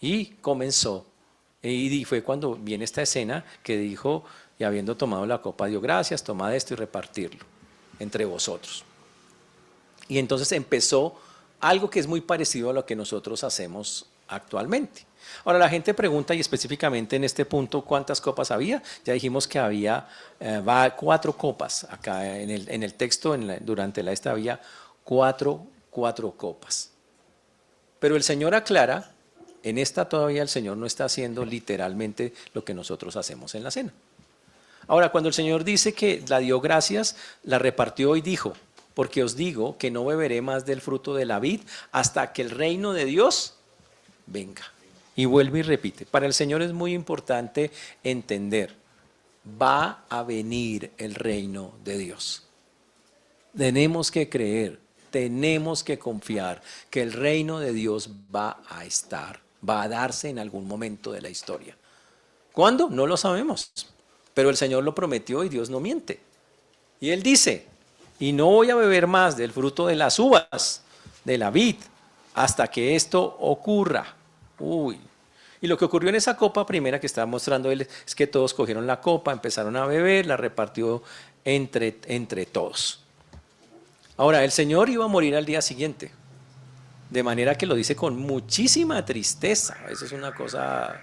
y comenzó. Y fue cuando viene esta escena que dijo, y habiendo tomado la copa, dio gracias, tomad esto y repartirlo entre vosotros. Y entonces empezó algo que es muy parecido a lo que nosotros hacemos actualmente. Ahora la gente pregunta, y específicamente en este punto, ¿cuántas copas había? Ya dijimos que había 4 copas. Acá en el texto, durante la esta había cuatro copas. Pero el Señor aclara, en esta todavía el Señor no está haciendo literalmente lo que nosotros hacemos en la cena. Ahora, cuando el Señor dice que la dio gracias, la repartió y dijo, porque os digo que no beberé más del fruto de la vid hasta que el reino de Dios venga. Y vuelve y repite, para el Señor es muy importante entender, va a venir el reino de Dios. Tenemos que creer tenemos que confiar que el reino de Dios va a darse en algún momento de la historia. ¿Cuándo? No lo sabemos, pero el Señor lo prometió y Dios no miente. Y Él dice, y no voy a beber más del fruto de las uvas, de la vid, hasta que esto ocurra. Uy. Y lo que ocurrió en esa copa primera que estaba mostrando Él es que todos cogieron la copa, empezaron a beber, la repartió entre todos. Ahora, el Señor iba a morir al día siguiente, de manera que lo dice con muchísima tristeza. Eso es una cosa,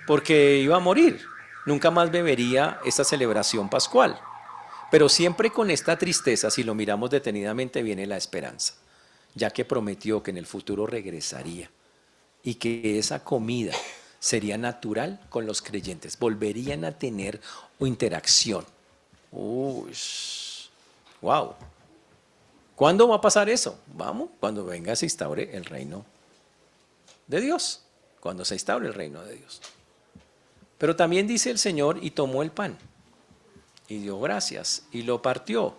porque iba a morir. Nunca más bebería esta celebración pascual. Pero siempre con esta tristeza, si lo miramos detenidamente, viene la esperanza, ya que prometió que en el futuro regresaría y que esa comida sería natural con los creyentes, volverían a tener interacción. Uy, wow. ¿Cuándo va a pasar eso? Vamos, cuando venga se instaure el reino de Dios, cuando se instaure el reino de Dios. Pero también dice el Señor, y tomó el pan, y dio gracias, y lo partió.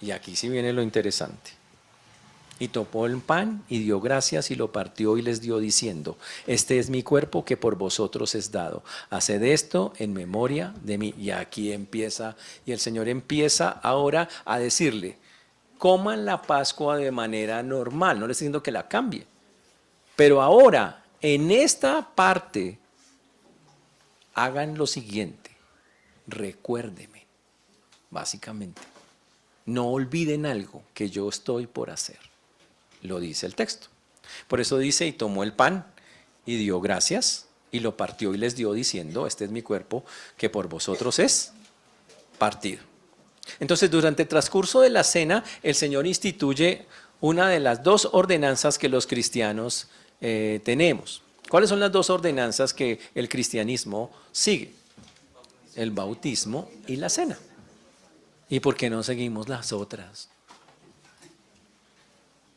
Y aquí sí viene lo interesante. Y tomó el pan, y dio gracias, y lo partió, y les dio diciendo, este es mi cuerpo que por vosotros es dado. Haced esto en memoria de mí. Y aquí empieza, y el Señor empieza ahora a decirle, coman la Pascua de manera normal, no les estoy diciendo que la cambie. Pero ahora, en esta parte, hagan lo siguiente, recuérdeme, básicamente. No olviden algo que yo estoy por hacer, lo dice el texto. Por eso dice, y tomó el pan, y dio gracias, y lo partió y les dio diciendo, este es mi cuerpo, que por vosotros es partido. Entonces, durante el transcurso de la cena, el Señor instituye una de las dos ordenanzas que los cristianos tenemos. ¿Cuáles son las dos ordenanzas que el cristianismo sigue? El bautismo y la cena. ¿Y por qué no seguimos las otras?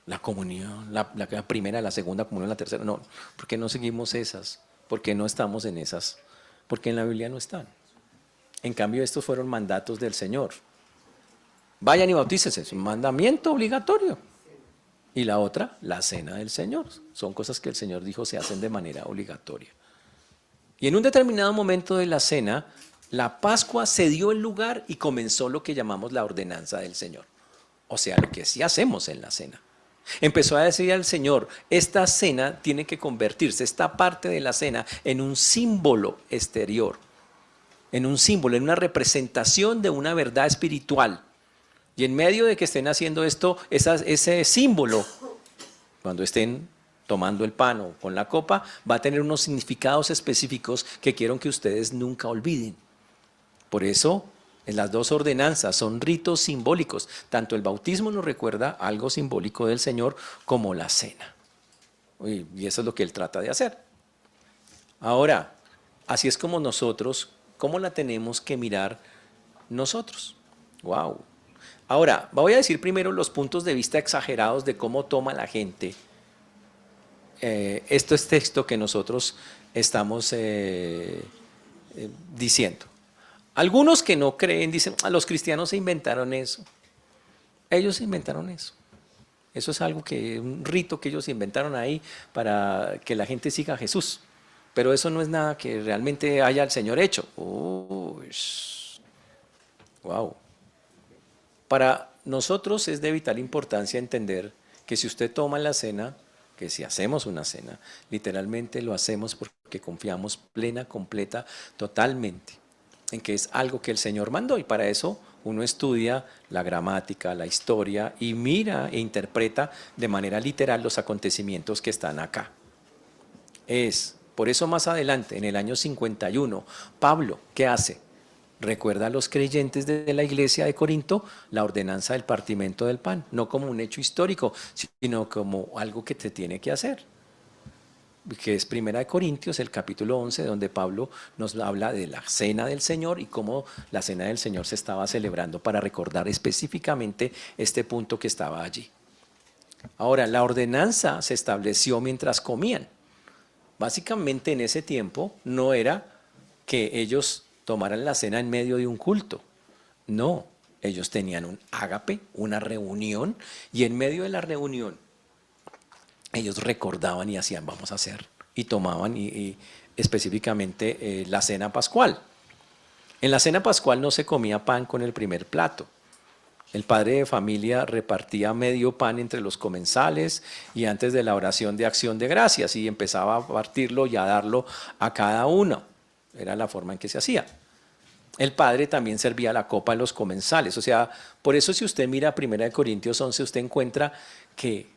La comunión, la primera, la segunda comunión, la tercera. No, ¿por qué no seguimos esas? ¿Por qué no estamos en esas? Porque en la Biblia no están. En cambio, estos fueron mandatos del Señor. Vayan y bautícense, es un mandamiento obligatorio. Y la otra, la cena del Señor. Son cosas que el Señor dijo se hacen de manera obligatoria. Y en un determinado momento de la cena, la Pascua cedió el lugar y comenzó lo que llamamos la ordenanza del Señor. O sea, lo que sí hacemos en la cena. Empezó a decir al Señor, esta cena tiene que convertirse, esta parte de la cena, en un símbolo exterior. En un símbolo, en una representación de una verdad espiritual. Y en medio de que estén haciendo esto, ese símbolo, cuando estén tomando el pan o con la copa, va a tener unos significados específicos que quiero que ustedes nunca olviden. Por eso, en las dos ordenanzas son ritos simbólicos. Tanto el bautismo nos recuerda algo simbólico del Señor como la cena. Y eso es lo que Él trata de hacer. Ahora, así es como nosotros, ¿cómo la tenemos que mirar nosotros? ¡Wow! Ahora, voy a decir primero los puntos de vista exagerados de cómo toma la gente esto es texto que nosotros estamos diciendo. Algunos que no creen dicen, los cristianos se inventaron eso. Ellos se inventaron eso. Eso es algo un rito que ellos inventaron ahí para que la gente siga a Jesús. Pero eso no es nada que realmente haya el Señor hecho. Wow. Para nosotros es de vital importancia entender que si usted toma la cena, que si hacemos una cena, literalmente lo hacemos porque confiamos plena, completa, totalmente en que es algo que el Señor mandó, y para eso uno estudia la gramática, la historia y mira e interpreta de manera literal los acontecimientos que están acá. Por eso más adelante, en el año 51, Pablo, ¿qué hace? Recuerda a los creyentes de la iglesia de Corinto la ordenanza del partimiento del pan, no como un hecho histórico, sino como algo que te tiene que hacer, que es Primera de Corintios, el capítulo 11, donde Pablo nos habla de la cena del Señor y cómo la cena del Señor se estaba celebrando para recordar específicamente este punto que estaba allí. Ahora, la ordenanza se estableció mientras comían. Básicamente en ese tiempo no era que ellos tomaran la cena en medio de un culto. No, Ellos tenían un ágape, una reunión, y en medio de la reunión ellos recordaban y hacían, vamos a hacer, y tomaban y específicamente la cena pascual. En la cena pascual no se comía pan con el primer plato. El padre de familia repartía medio pan entre los comensales y antes de la oración de acción de gracias y empezaba a partirlo y a darlo a cada uno. Era la forma en que se hacía. El padre también servía la copa a los comensales. O sea, por eso si usted mira 1 Corintios 11, usted encuentra que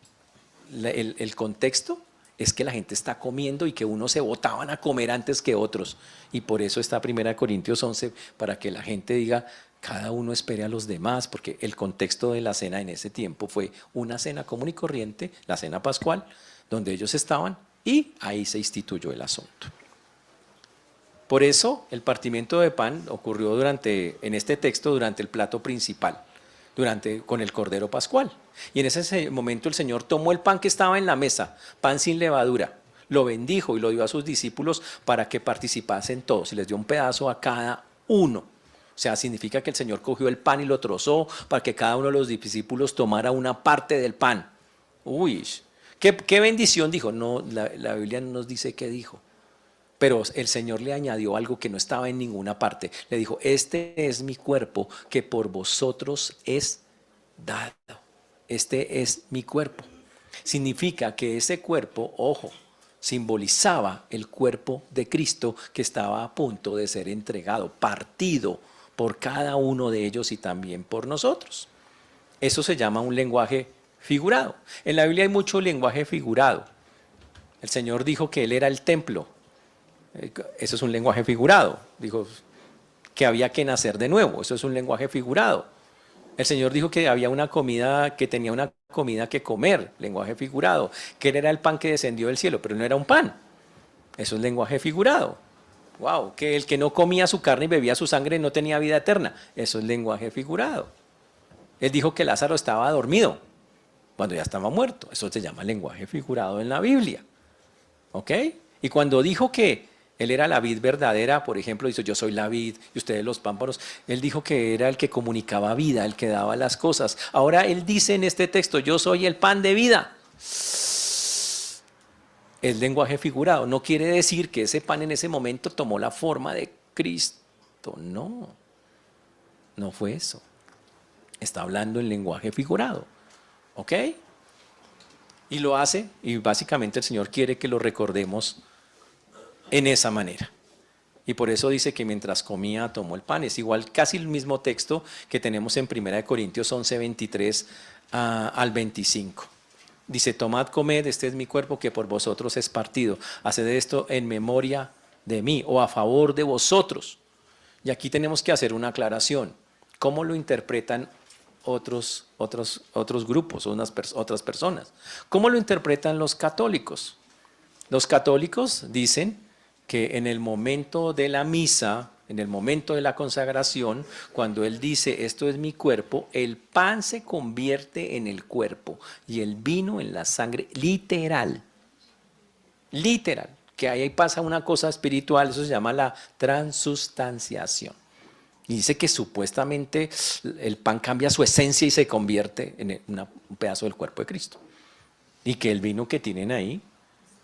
el contexto es que la gente está comiendo y que unos se botaban a comer antes que otros. Y por eso está 1 Corintios 11, para que la gente diga, cada uno espere a los demás, porque el contexto de la cena en ese tiempo fue una cena común y corriente, la cena pascual, donde ellos estaban y ahí se instituyó el asunto. Por eso el partimiento de pan ocurrió en este texto durante el plato principal, con el cordero pascual. Y en ese momento el Señor tomó el pan que estaba en la mesa, pan sin levadura, lo bendijo y lo dio a sus discípulos para que participasen todos y les dio un pedazo a cada uno. O sea, significa que el Señor cogió el pan y lo trozó para que cada uno de los discípulos tomara una parte del pan. Uy, ¿qué bendición dijo? No, la Biblia no nos dice qué dijo. Pero el Señor le añadió algo que no estaba en ninguna parte. Le dijo, este es mi cuerpo que por vosotros es dado. Este es mi cuerpo. Significa que ese cuerpo, ojo, simbolizaba el cuerpo de Cristo que estaba a punto de ser entregado, partido por cada uno de ellos y también por nosotros. Eso se llama un lenguaje figurado. En la Biblia hay mucho lenguaje figurado. El Señor dijo que Él era el templo. Eso es un lenguaje figurado. Dijo que había que nacer de nuevo. Eso es un lenguaje figurado. El Señor dijo que había una comida, que tenía una comida que comer, lenguaje figurado. Que Él era el pan que descendió del cielo, pero no era un pan. Eso es lenguaje figurado. Wow, que el que no comía su carne y bebía su sangre no tenía vida eterna. Eso es lenguaje figurado. Él dijo que Lázaro estaba dormido cuando ya estaba muerto. Eso se llama lenguaje figurado en la Biblia. ¿Ok? Y cuando dijo que Él era la vid verdadera, por ejemplo, dice yo soy la vid y ustedes los pámpanos, Él dijo que era el que comunicaba vida, el que daba las cosas. Ahora Él dice en este texto, yo soy el pan de vida. Es lenguaje figurado, no quiere decir que ese pan en ese momento tomó la forma de Cristo, no, no fue eso. Está hablando en lenguaje figurado, ¿ok? Y lo hace, y básicamente el Señor quiere que lo recordemos en esa manera. Y por eso dice que mientras comía tomó el pan. Es igual, casi el mismo texto que tenemos en 1 Corintios 11, 23 al 25. Dice, tomad, comed, este es mi cuerpo que por vosotros es partido. Haced esto en memoria de mí o a favor de vosotros. Y aquí tenemos que hacer una aclaración. ¿Cómo lo interpretan otros grupos, otras personas? ¿Cómo lo interpretan los católicos? Los católicos dicen que en el momento de la misa, en el momento de la consagración, cuando Él dice, esto es mi cuerpo, el pan se convierte en el cuerpo y el vino en la sangre, literal, que ahí pasa una cosa espiritual, eso se llama la transustanciación. Y dice que supuestamente el pan cambia su esencia y se convierte en un pedazo del cuerpo de Cristo. Y que el vino que tienen ahí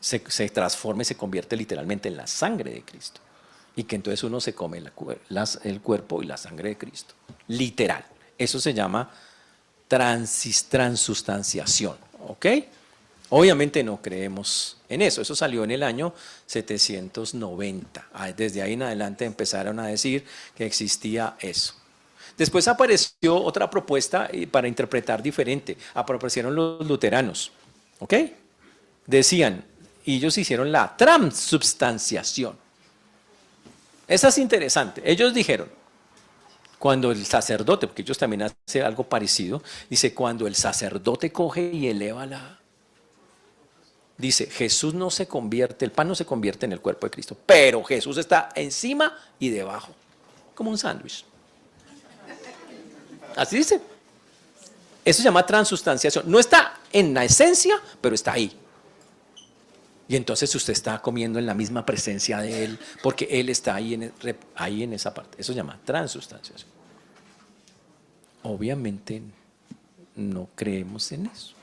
se transforma y se convierte literalmente en la sangre de Cristo. Y que entonces uno se come el cuerpo y la sangre de Cristo. Literal. Eso se llama transustanciación. ¿Ok? Obviamente no creemos en eso. Eso salió en el año 790. Desde ahí en adelante empezaron a decir que existía eso. Después apareció otra propuesta para interpretar diferente. Aparecieron los luteranos. ¿Ok? Decían, y ellos hicieron la transubstanciación. Esa es interesante. Ellos dijeron, cuando el sacerdote, porque ellos también hacen algo parecido, dice, cuando el sacerdote coge y eleva dice, Jesús no se convierte, el pan no se convierte en el cuerpo de Cristo, pero Jesús está encima y debajo, como un sándwich. Así dice. Eso se llama transustanciación. No está en la esencia, pero está ahí. Y entonces usted está comiendo en la misma presencia de Él, porque Él está ahí en esa parte. Eso se llama transustanciación. Obviamente no creemos en eso,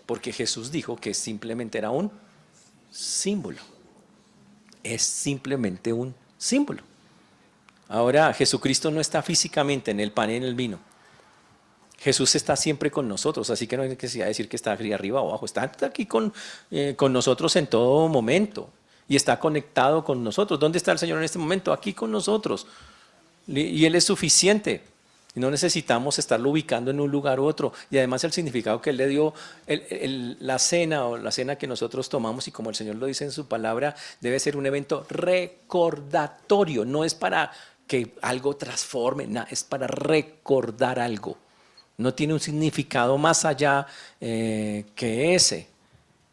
porque Jesús dijo que simplemente era un símbolo, es simplemente un símbolo. Ahora, Jesucristo no está físicamente en el pan y en el vino. Jesús está siempre con nosotros, así que no hay necesidad de decir que está arriba o abajo, está aquí con nosotros en todo momento y está conectado con nosotros. ¿Dónde está el Señor en este momento? Aquí con nosotros. Y Él es suficiente. Y no necesitamos estarlo ubicando en un lugar u otro. Y además el significado que Él le dio, la cena o la cena que nosotros tomamos, y como el Señor lo dice en su palabra, debe ser un evento recordatorio. No es para que algo transforme, nada, es para recordar algo. No tiene un significado más allá que ese.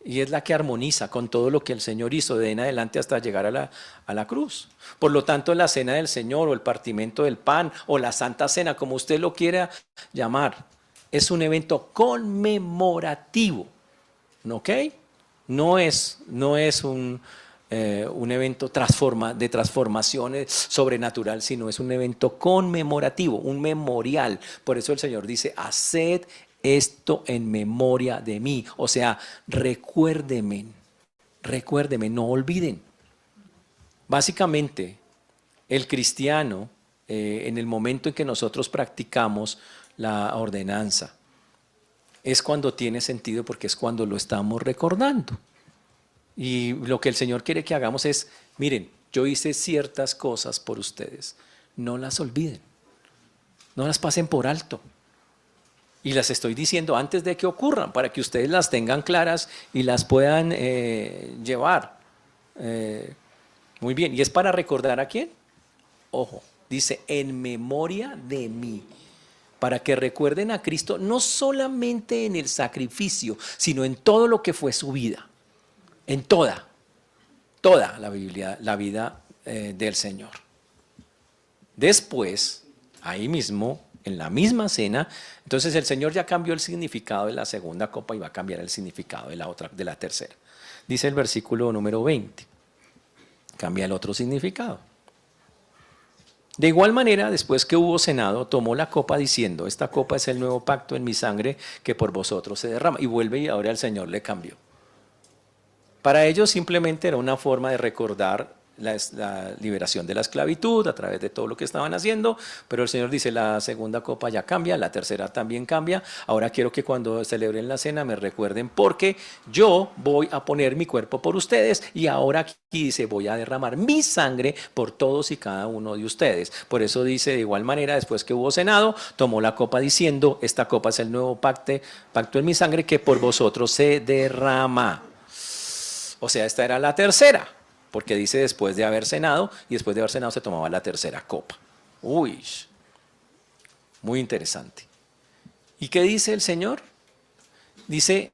Y es la que armoniza con todo lo que el Señor hizo de en adelante hasta llegar a la cruz. Por lo tanto, la cena del Señor o el partimiento del pan o la Santa Cena, como usted lo quiera llamar, es un evento conmemorativo. ¿Ok? No es un evento de transformaciones sobrenatural, sino es un evento conmemorativo, un memorial. Por eso el Señor dice, haced esto en memoria de mí. O sea, recuérdeme, no olviden. Básicamente, el cristiano, en el momento en que nosotros practicamos la ordenanza, es cuando tiene sentido porque es cuando lo estamos recordando. Y lo que el Señor quiere que hagamos es, miren, yo hice ciertas cosas por ustedes, no las olviden, no las pasen por alto. Y las estoy diciendo antes de que ocurran, para que ustedes las tengan claras y las puedan llevar. Muy bien, ¿y es para recordar a quién? Ojo, dice, en memoria de mí. Para que recuerden a Cristo no solamente en el sacrificio, sino en todo lo que fue su vida. En toda la Biblia, la vida del Señor. Después, ahí mismo, en la misma cena, entonces el Señor ya cambió el significado de la segunda copa y va a cambiar el significado de la tercera. Dice el versículo número 20, cambia el otro significado. De igual manera, después que hubo cenado, tomó la copa diciendo, esta copa es el nuevo pacto en mi sangre que por vosotros se derrama. Y vuelve y ahora el Señor le cambió. Para ellos simplemente era una forma de recordar la liberación de la esclavitud a través de todo lo que estaban haciendo, pero el Señor dice, la segunda copa ya cambia, la tercera también cambia, ahora quiero que cuando celebren la cena me recuerden porque yo voy a poner mi cuerpo por ustedes y ahora aquí dice, voy a derramar mi sangre por todos y cada uno de ustedes. Por eso dice, de igual manera, después que hubo cenado, tomó la copa diciendo, esta copa es el nuevo pacto en mi sangre que por vosotros se derrama. O sea, esta era la tercera, porque dice después de haber cenado, y después de haber cenado se tomaba la tercera copa. Uy, muy interesante. ¿Y qué dice el Señor? Dice,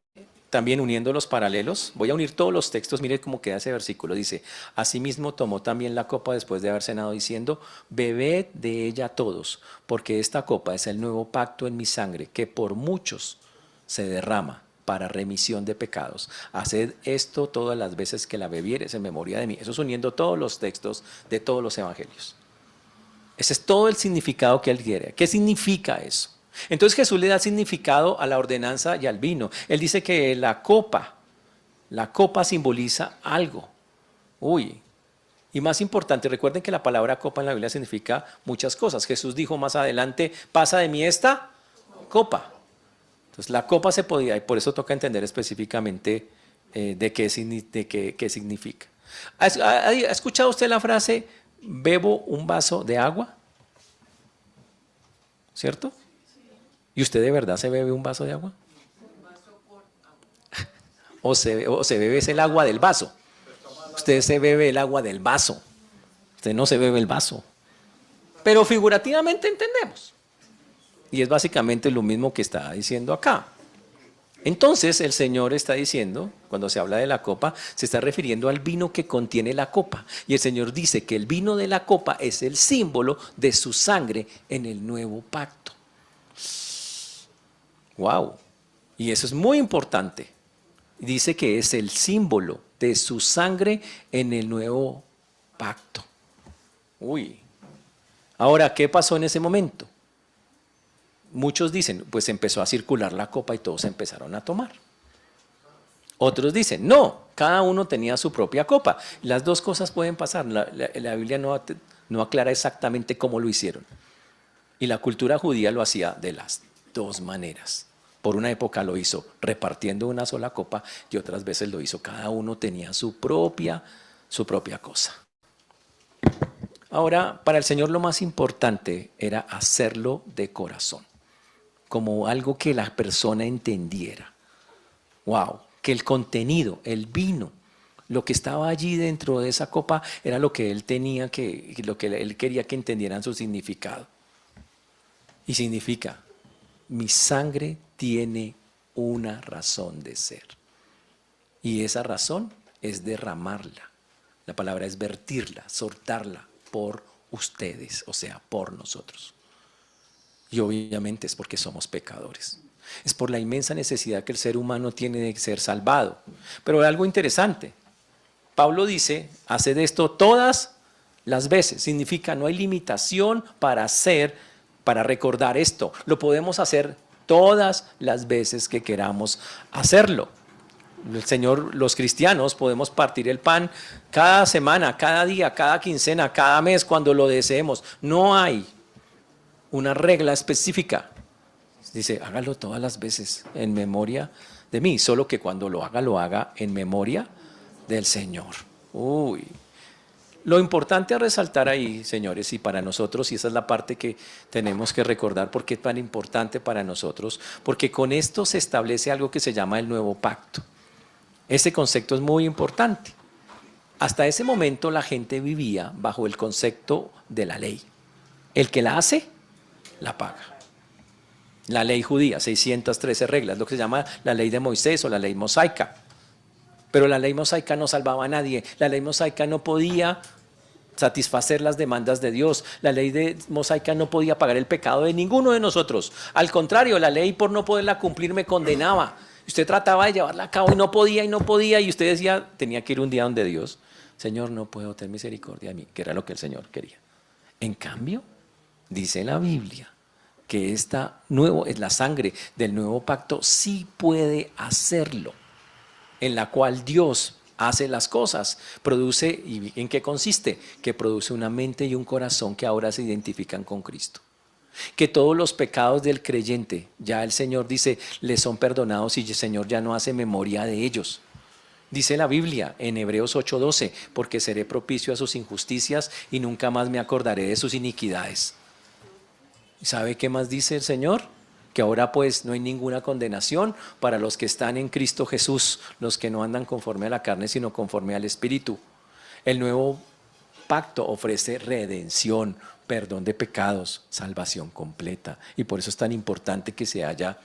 también uniendo los paralelos, voy a unir todos los textos, mire cómo queda ese versículo, dice, asimismo tomó también la copa después de haber cenado diciendo, bebed de ella todos, porque esta copa es el nuevo pacto en mi sangre, que por muchos se derrama para remisión de pecados. Haced esto todas las veces que la bebieres en memoria de mí. Eso es uniendo todos los textos de todos los evangelios. Ese es todo el significado que él quiere. ¿Qué significa eso? Entonces Jesús le da significado a la ordenanza y al vino. Él dice que la copa simboliza algo. Uy. Y más importante, recuerden que la palabra copa en la Biblia significa muchas cosas. Jesús dijo más adelante, pasa de mí esta copa. Entonces la copa se podía, y por eso toca entender específicamente qué significa. ¿Ha escuchado usted la frase, bebo un vaso de agua? ¿Cierto? ¿Y usted de verdad se bebe un vaso de agua? ¿O se bebe es el agua del vaso? Usted se bebe el agua del vaso. Usted no se bebe el vaso. Pero figurativamente entendemos. Y es básicamente lo mismo que está diciendo acá. Entonces el Señor está diciendo, cuando se habla de la copa, se está refiriendo al vino que contiene la copa. Y el Señor dice que el vino de la copa es el símbolo de su sangre en el nuevo pacto. ¡Wow! Y eso es muy importante. Dice que es el símbolo de su sangre en el nuevo pacto. Uy. Ahora, ¿qué pasó en ese momento? muchos dicen, pues empezó a circular la copa y todos empezaron a tomar. Otros dicen, no, cada uno tenía su propia copa. Las dos cosas pueden pasar. La Biblia no aclara exactamente cómo lo hicieron. Y la cultura judía lo hacía de las dos maneras. Por una época lo hizo repartiendo una sola copa y otras veces lo hizo, cada uno tenía su propia cosa. Ahora, para el Señor lo más importante era hacerlo de corazón, como algo que la persona entendiera. ¡Wow! Que el contenido, el vino, lo que estaba allí dentro de esa copa era lo que él tenía lo que él quería que entendieran su significado. Y significa, mi sangre tiene una razón de ser. Y esa razón es derramarla. La palabra es vertirla, soltarla por ustedes, o sea, por nosotros. Y obviamente es porque somos pecadores. Es por la inmensa necesidad que el ser humano tiene de ser salvado. Pero algo interesante, Pablo dice, hace de esto todas las veces. Significa, no hay limitación para recordar esto. Lo podemos hacer todas las veces que queramos hacerlo. El Señor, los cristianos podemos partir el pan cada semana, cada día, cada quincena, cada mes, cuando lo deseemos. No hay una regla específica. Dice, hágalo todas las veces en memoria de mí, solo que cuando lo haga en memoria del Señor. Uy. Lo importante a resaltar ahí, señores, y para nosotros, y esa es la parte que tenemos que recordar, porque es tan importante para nosotros, porque con esto se establece algo que se llama el nuevo pacto. Ese concepto es muy importante. Hasta ese momento la gente vivía bajo el concepto de la ley. El que la hace, la paga. La ley judía, 613 reglas, lo que se llama la ley de Moisés o la ley mosaica. Pero la ley mosaica no salvaba a nadie. La ley mosaica no podía satisfacer las demandas de Dios. La ley de mosaica no podía pagar el pecado de ninguno de nosotros. Al contrario, la ley por no poderla cumplir me condenaba. Usted trataba de llevarla a cabo y no podía. Y usted decía, tenía que ir un día donde Dios, Señor, no puedo tener misericordia de mí, que era lo que el Señor quería. En cambio, dice la Biblia, que la sangre del nuevo pacto sí puede hacerlo, en la cual Dios hace las cosas, produce, ¿y en qué consiste? Que produce una mente y un corazón que ahora se identifican con Cristo. Que todos los pecados del creyente, ya el Señor dice, les son perdonados y el Señor ya no hace memoria de ellos. Dice la Biblia en Hebreos 8:12, porque seré propicio a sus injusticias y nunca más me acordaré de sus iniquidades. ¿Sabe qué más dice el Señor? Que ahora pues no hay ninguna condenación para los que están en Cristo Jesús, los que no andan conforme a la carne, sino conforme al Espíritu. El nuevo pacto ofrece redención, perdón de pecados, salvación completa. Y por eso es tan importante que se haya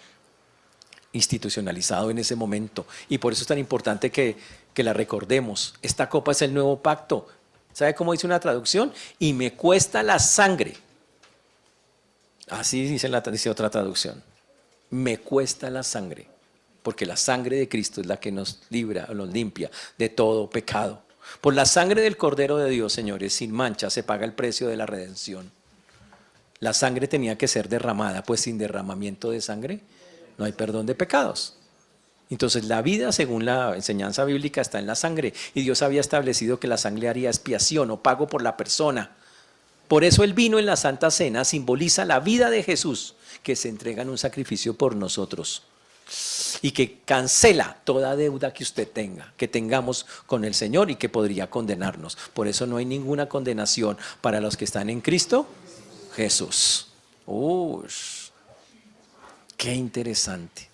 institucionalizado en ese momento. Y por eso es tan importante que la recordemos. Esta copa es el nuevo pacto. ¿Sabe cómo dice una traducción? Y me cuesta la sangre. Así dice otra traducción. Me cuesta la sangre, porque la sangre de Cristo es la que nos libra, nos limpia de todo pecado. Por la sangre del Cordero de Dios, señores, sin mancha, se paga el precio de la redención. La sangre tenía que ser derramada, pues sin derramamiento de sangre no hay perdón de pecados. Entonces la vida, según la enseñanza bíblica, está en la sangre, y Dios había establecido que la sangre haría expiación o pago por la persona. Por eso el vino en la Santa Cena simboliza la vida de Jesús, que se entrega en un sacrificio por nosotros y que cancela toda deuda que usted tenga, que tengamos con el Señor y que podría condenarnos. Por eso no hay ninguna condenación para los que están en Cristo Jesús. Qué interesante.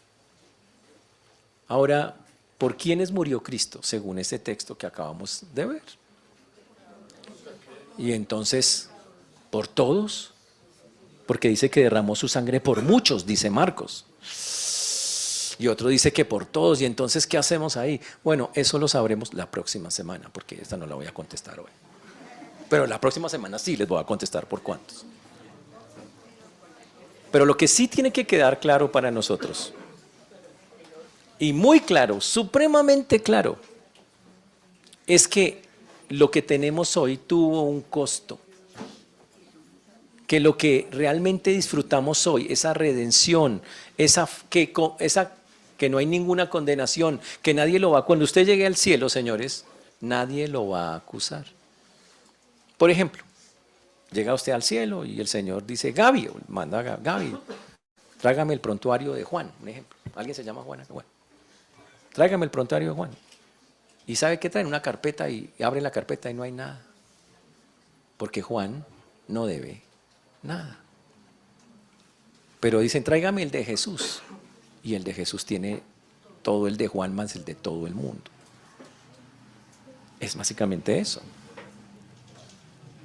Ahora, ¿por quiénes murió Cristo? Según ese texto que acabamos de ver. Y entonces, ¿por todos? Porque dice que derramó su sangre por muchos, dice Marcos. Y otro dice que por todos. Y entonces, ¿qué hacemos ahí? Bueno, eso lo sabremos la próxima semana, porque esta no la voy a contestar hoy. Pero la próxima semana sí les voy a contestar por cuántos. Pero lo que sí tiene que quedar claro para nosotros, y muy claro, supremamente claro, es que lo que tenemos hoy tuvo un costo que lo que realmente disfrutamos hoy, esa redención, esa que no hay ninguna condenación, que nadie lo va, cuando usted llegue al cielo, señores, nadie lo va a acusar. Por ejemplo, llega usted al cielo y el Señor dice, Gaby, manda a Gaby, tráigame el prontuario de Juan, un ejemplo. ¿Alguien se llama Juan? Bueno, tráigame el prontuario de Juan. ¿Y sabe qué traen? Una carpeta y abren la carpeta y no hay nada. Porque Juan no debe nada. Pero dicen, tráigame el de Jesús. Y el de Jesús tiene todo el de Juan más el de todo el mundo. Es básicamente eso.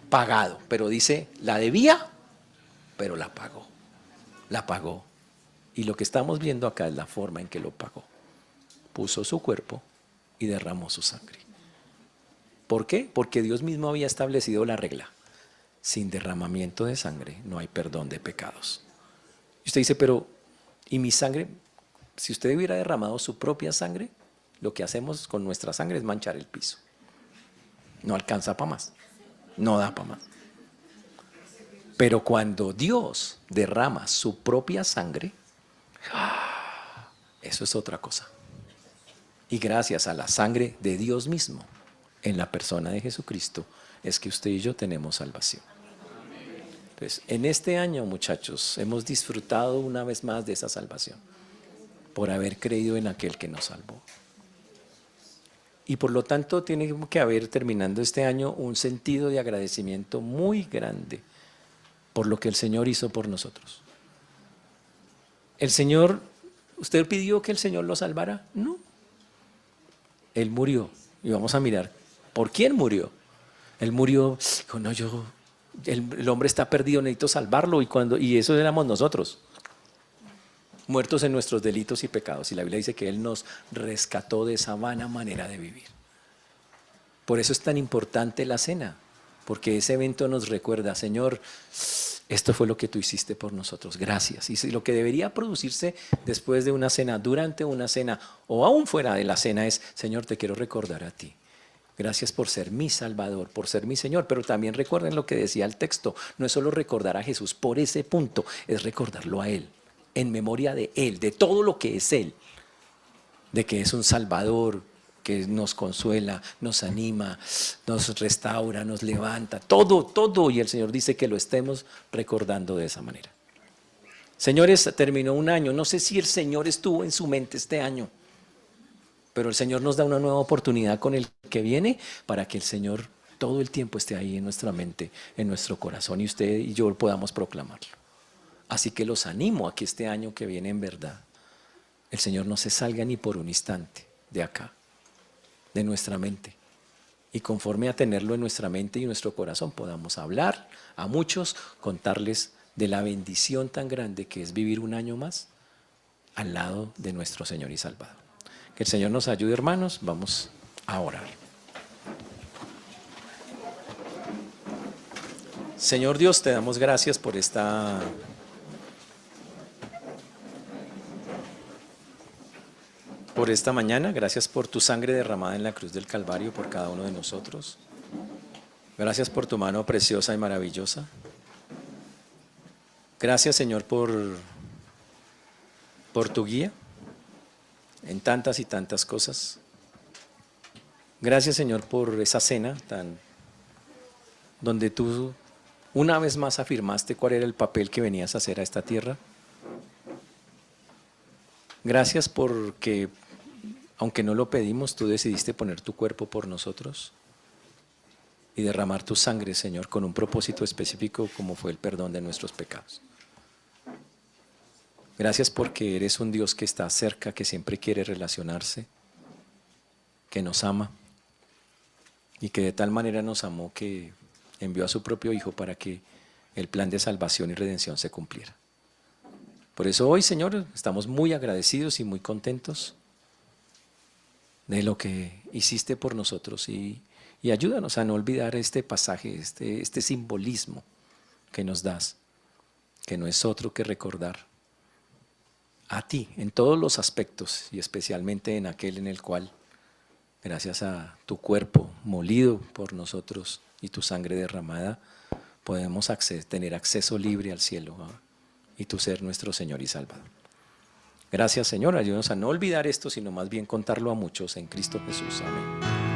Pagado. Pero dice, la debía, pero la pagó. La pagó. Y lo que estamos viendo acá es la forma en que lo pagó. Puso su cuerpo y derramó su sangre. ¿Por qué? Porque Dios mismo había establecido la regla. Sin derramamiento de sangre no hay perdón de pecados. Y usted dice, pero, ¿y mi sangre? Si usted hubiera derramado su propia sangre, lo que hacemos con nuestra sangre es manchar el piso. No alcanza para más. No da para más. Pero cuando Dios derrama su propia sangre, eso es otra cosa. Y gracias a la sangre de Dios mismo, en la persona de Jesucristo, es que usted y yo tenemos salvación. Entonces, en este año, muchachos, hemos disfrutado una vez más de esa salvación, por haber creído en aquel que nos salvó. Y por lo tanto, tiene que haber, terminando este año, un sentido de agradecimiento muy grande por lo que el Señor hizo por nosotros. El Señor, ¿usted pidió que el Señor lo salvara? No. Él murió. Y vamos a mirar, ¿por quién murió? Él murió, dijo, no, el hombre está perdido, necesito salvarlo. Y eso éramos nosotros, muertos en nuestros delitos y pecados. Y la Biblia dice que Él nos rescató de esa vana manera de vivir. Por eso es tan importante la cena, porque ese evento nos recuerda, Señor, esto fue lo que tú hiciste por nosotros, gracias. Y lo que debería producirse después de una cena, durante una cena o aún fuera de la cena es, Señor, te quiero recordar a ti. Gracias por ser mi Salvador, por ser mi Señor. Pero también recuerden lo que decía el texto, no es solo recordar a Jesús por ese punto, es recordarlo a Él, en memoria de Él, de todo lo que es Él, de que es un Salvador, que nos consuela, nos anima, nos restaura, nos levanta, todo. Y el Señor dice que lo estemos recordando de esa manera. Señores, terminó un año. No sé si el Señor estuvo en su mente este año, pero el Señor nos da una nueva oportunidad con el que viene para que el Señor todo el tiempo esté ahí en nuestra mente, en nuestro corazón, y usted y yo podamos proclamarlo. Así que los animo a que este año que viene, en verdad, el Señor no se salga ni por un instante de acá, de nuestra mente. Y conforme a tenerlo en nuestra mente y en nuestro corazón, podamos hablar a muchos, contarles de la bendición tan grande que es vivir un año más al lado de nuestro Señor y Salvador. Que el Señor nos ayude, hermanos. Vamos a orar. Señor Dios, te damos gracias por esta mañana. Gracias por tu sangre derramada en la cruz del Calvario por cada uno de nosotros. Gracias por tu mano preciosa y maravillosa. Gracias, Señor, por tu guía en tantas y tantas cosas. Gracias, Señor, por esa cena donde tú una vez más afirmaste cuál era el papel que venías a hacer a esta tierra. Gracias porque, aunque no lo pedimos, tú decidiste poner tu cuerpo por nosotros y derramar tu sangre, Señor, con un propósito específico como fue el perdón de nuestros pecados. Gracias porque eres un Dios que está cerca, que siempre quiere relacionarse, que nos ama y que de tal manera nos amó que envió a su propio Hijo para que el plan de salvación y redención se cumpliera. Por eso hoy, Señor, estamos muy agradecidos y muy contentos de lo que hiciste por nosotros y ayúdanos a no olvidar este pasaje, este simbolismo que nos das, que no es otro que recordar a ti en todos los aspectos y especialmente en aquel en el cual, gracias a tu cuerpo molido por nosotros y tu sangre derramada, podemos tener acceso libre al cielo, y tú ser nuestro Señor y Salvador. Gracias, Señor. Ayúdanos a no olvidar esto, sino más bien contarlo a muchos en Cristo Jesús. Amén.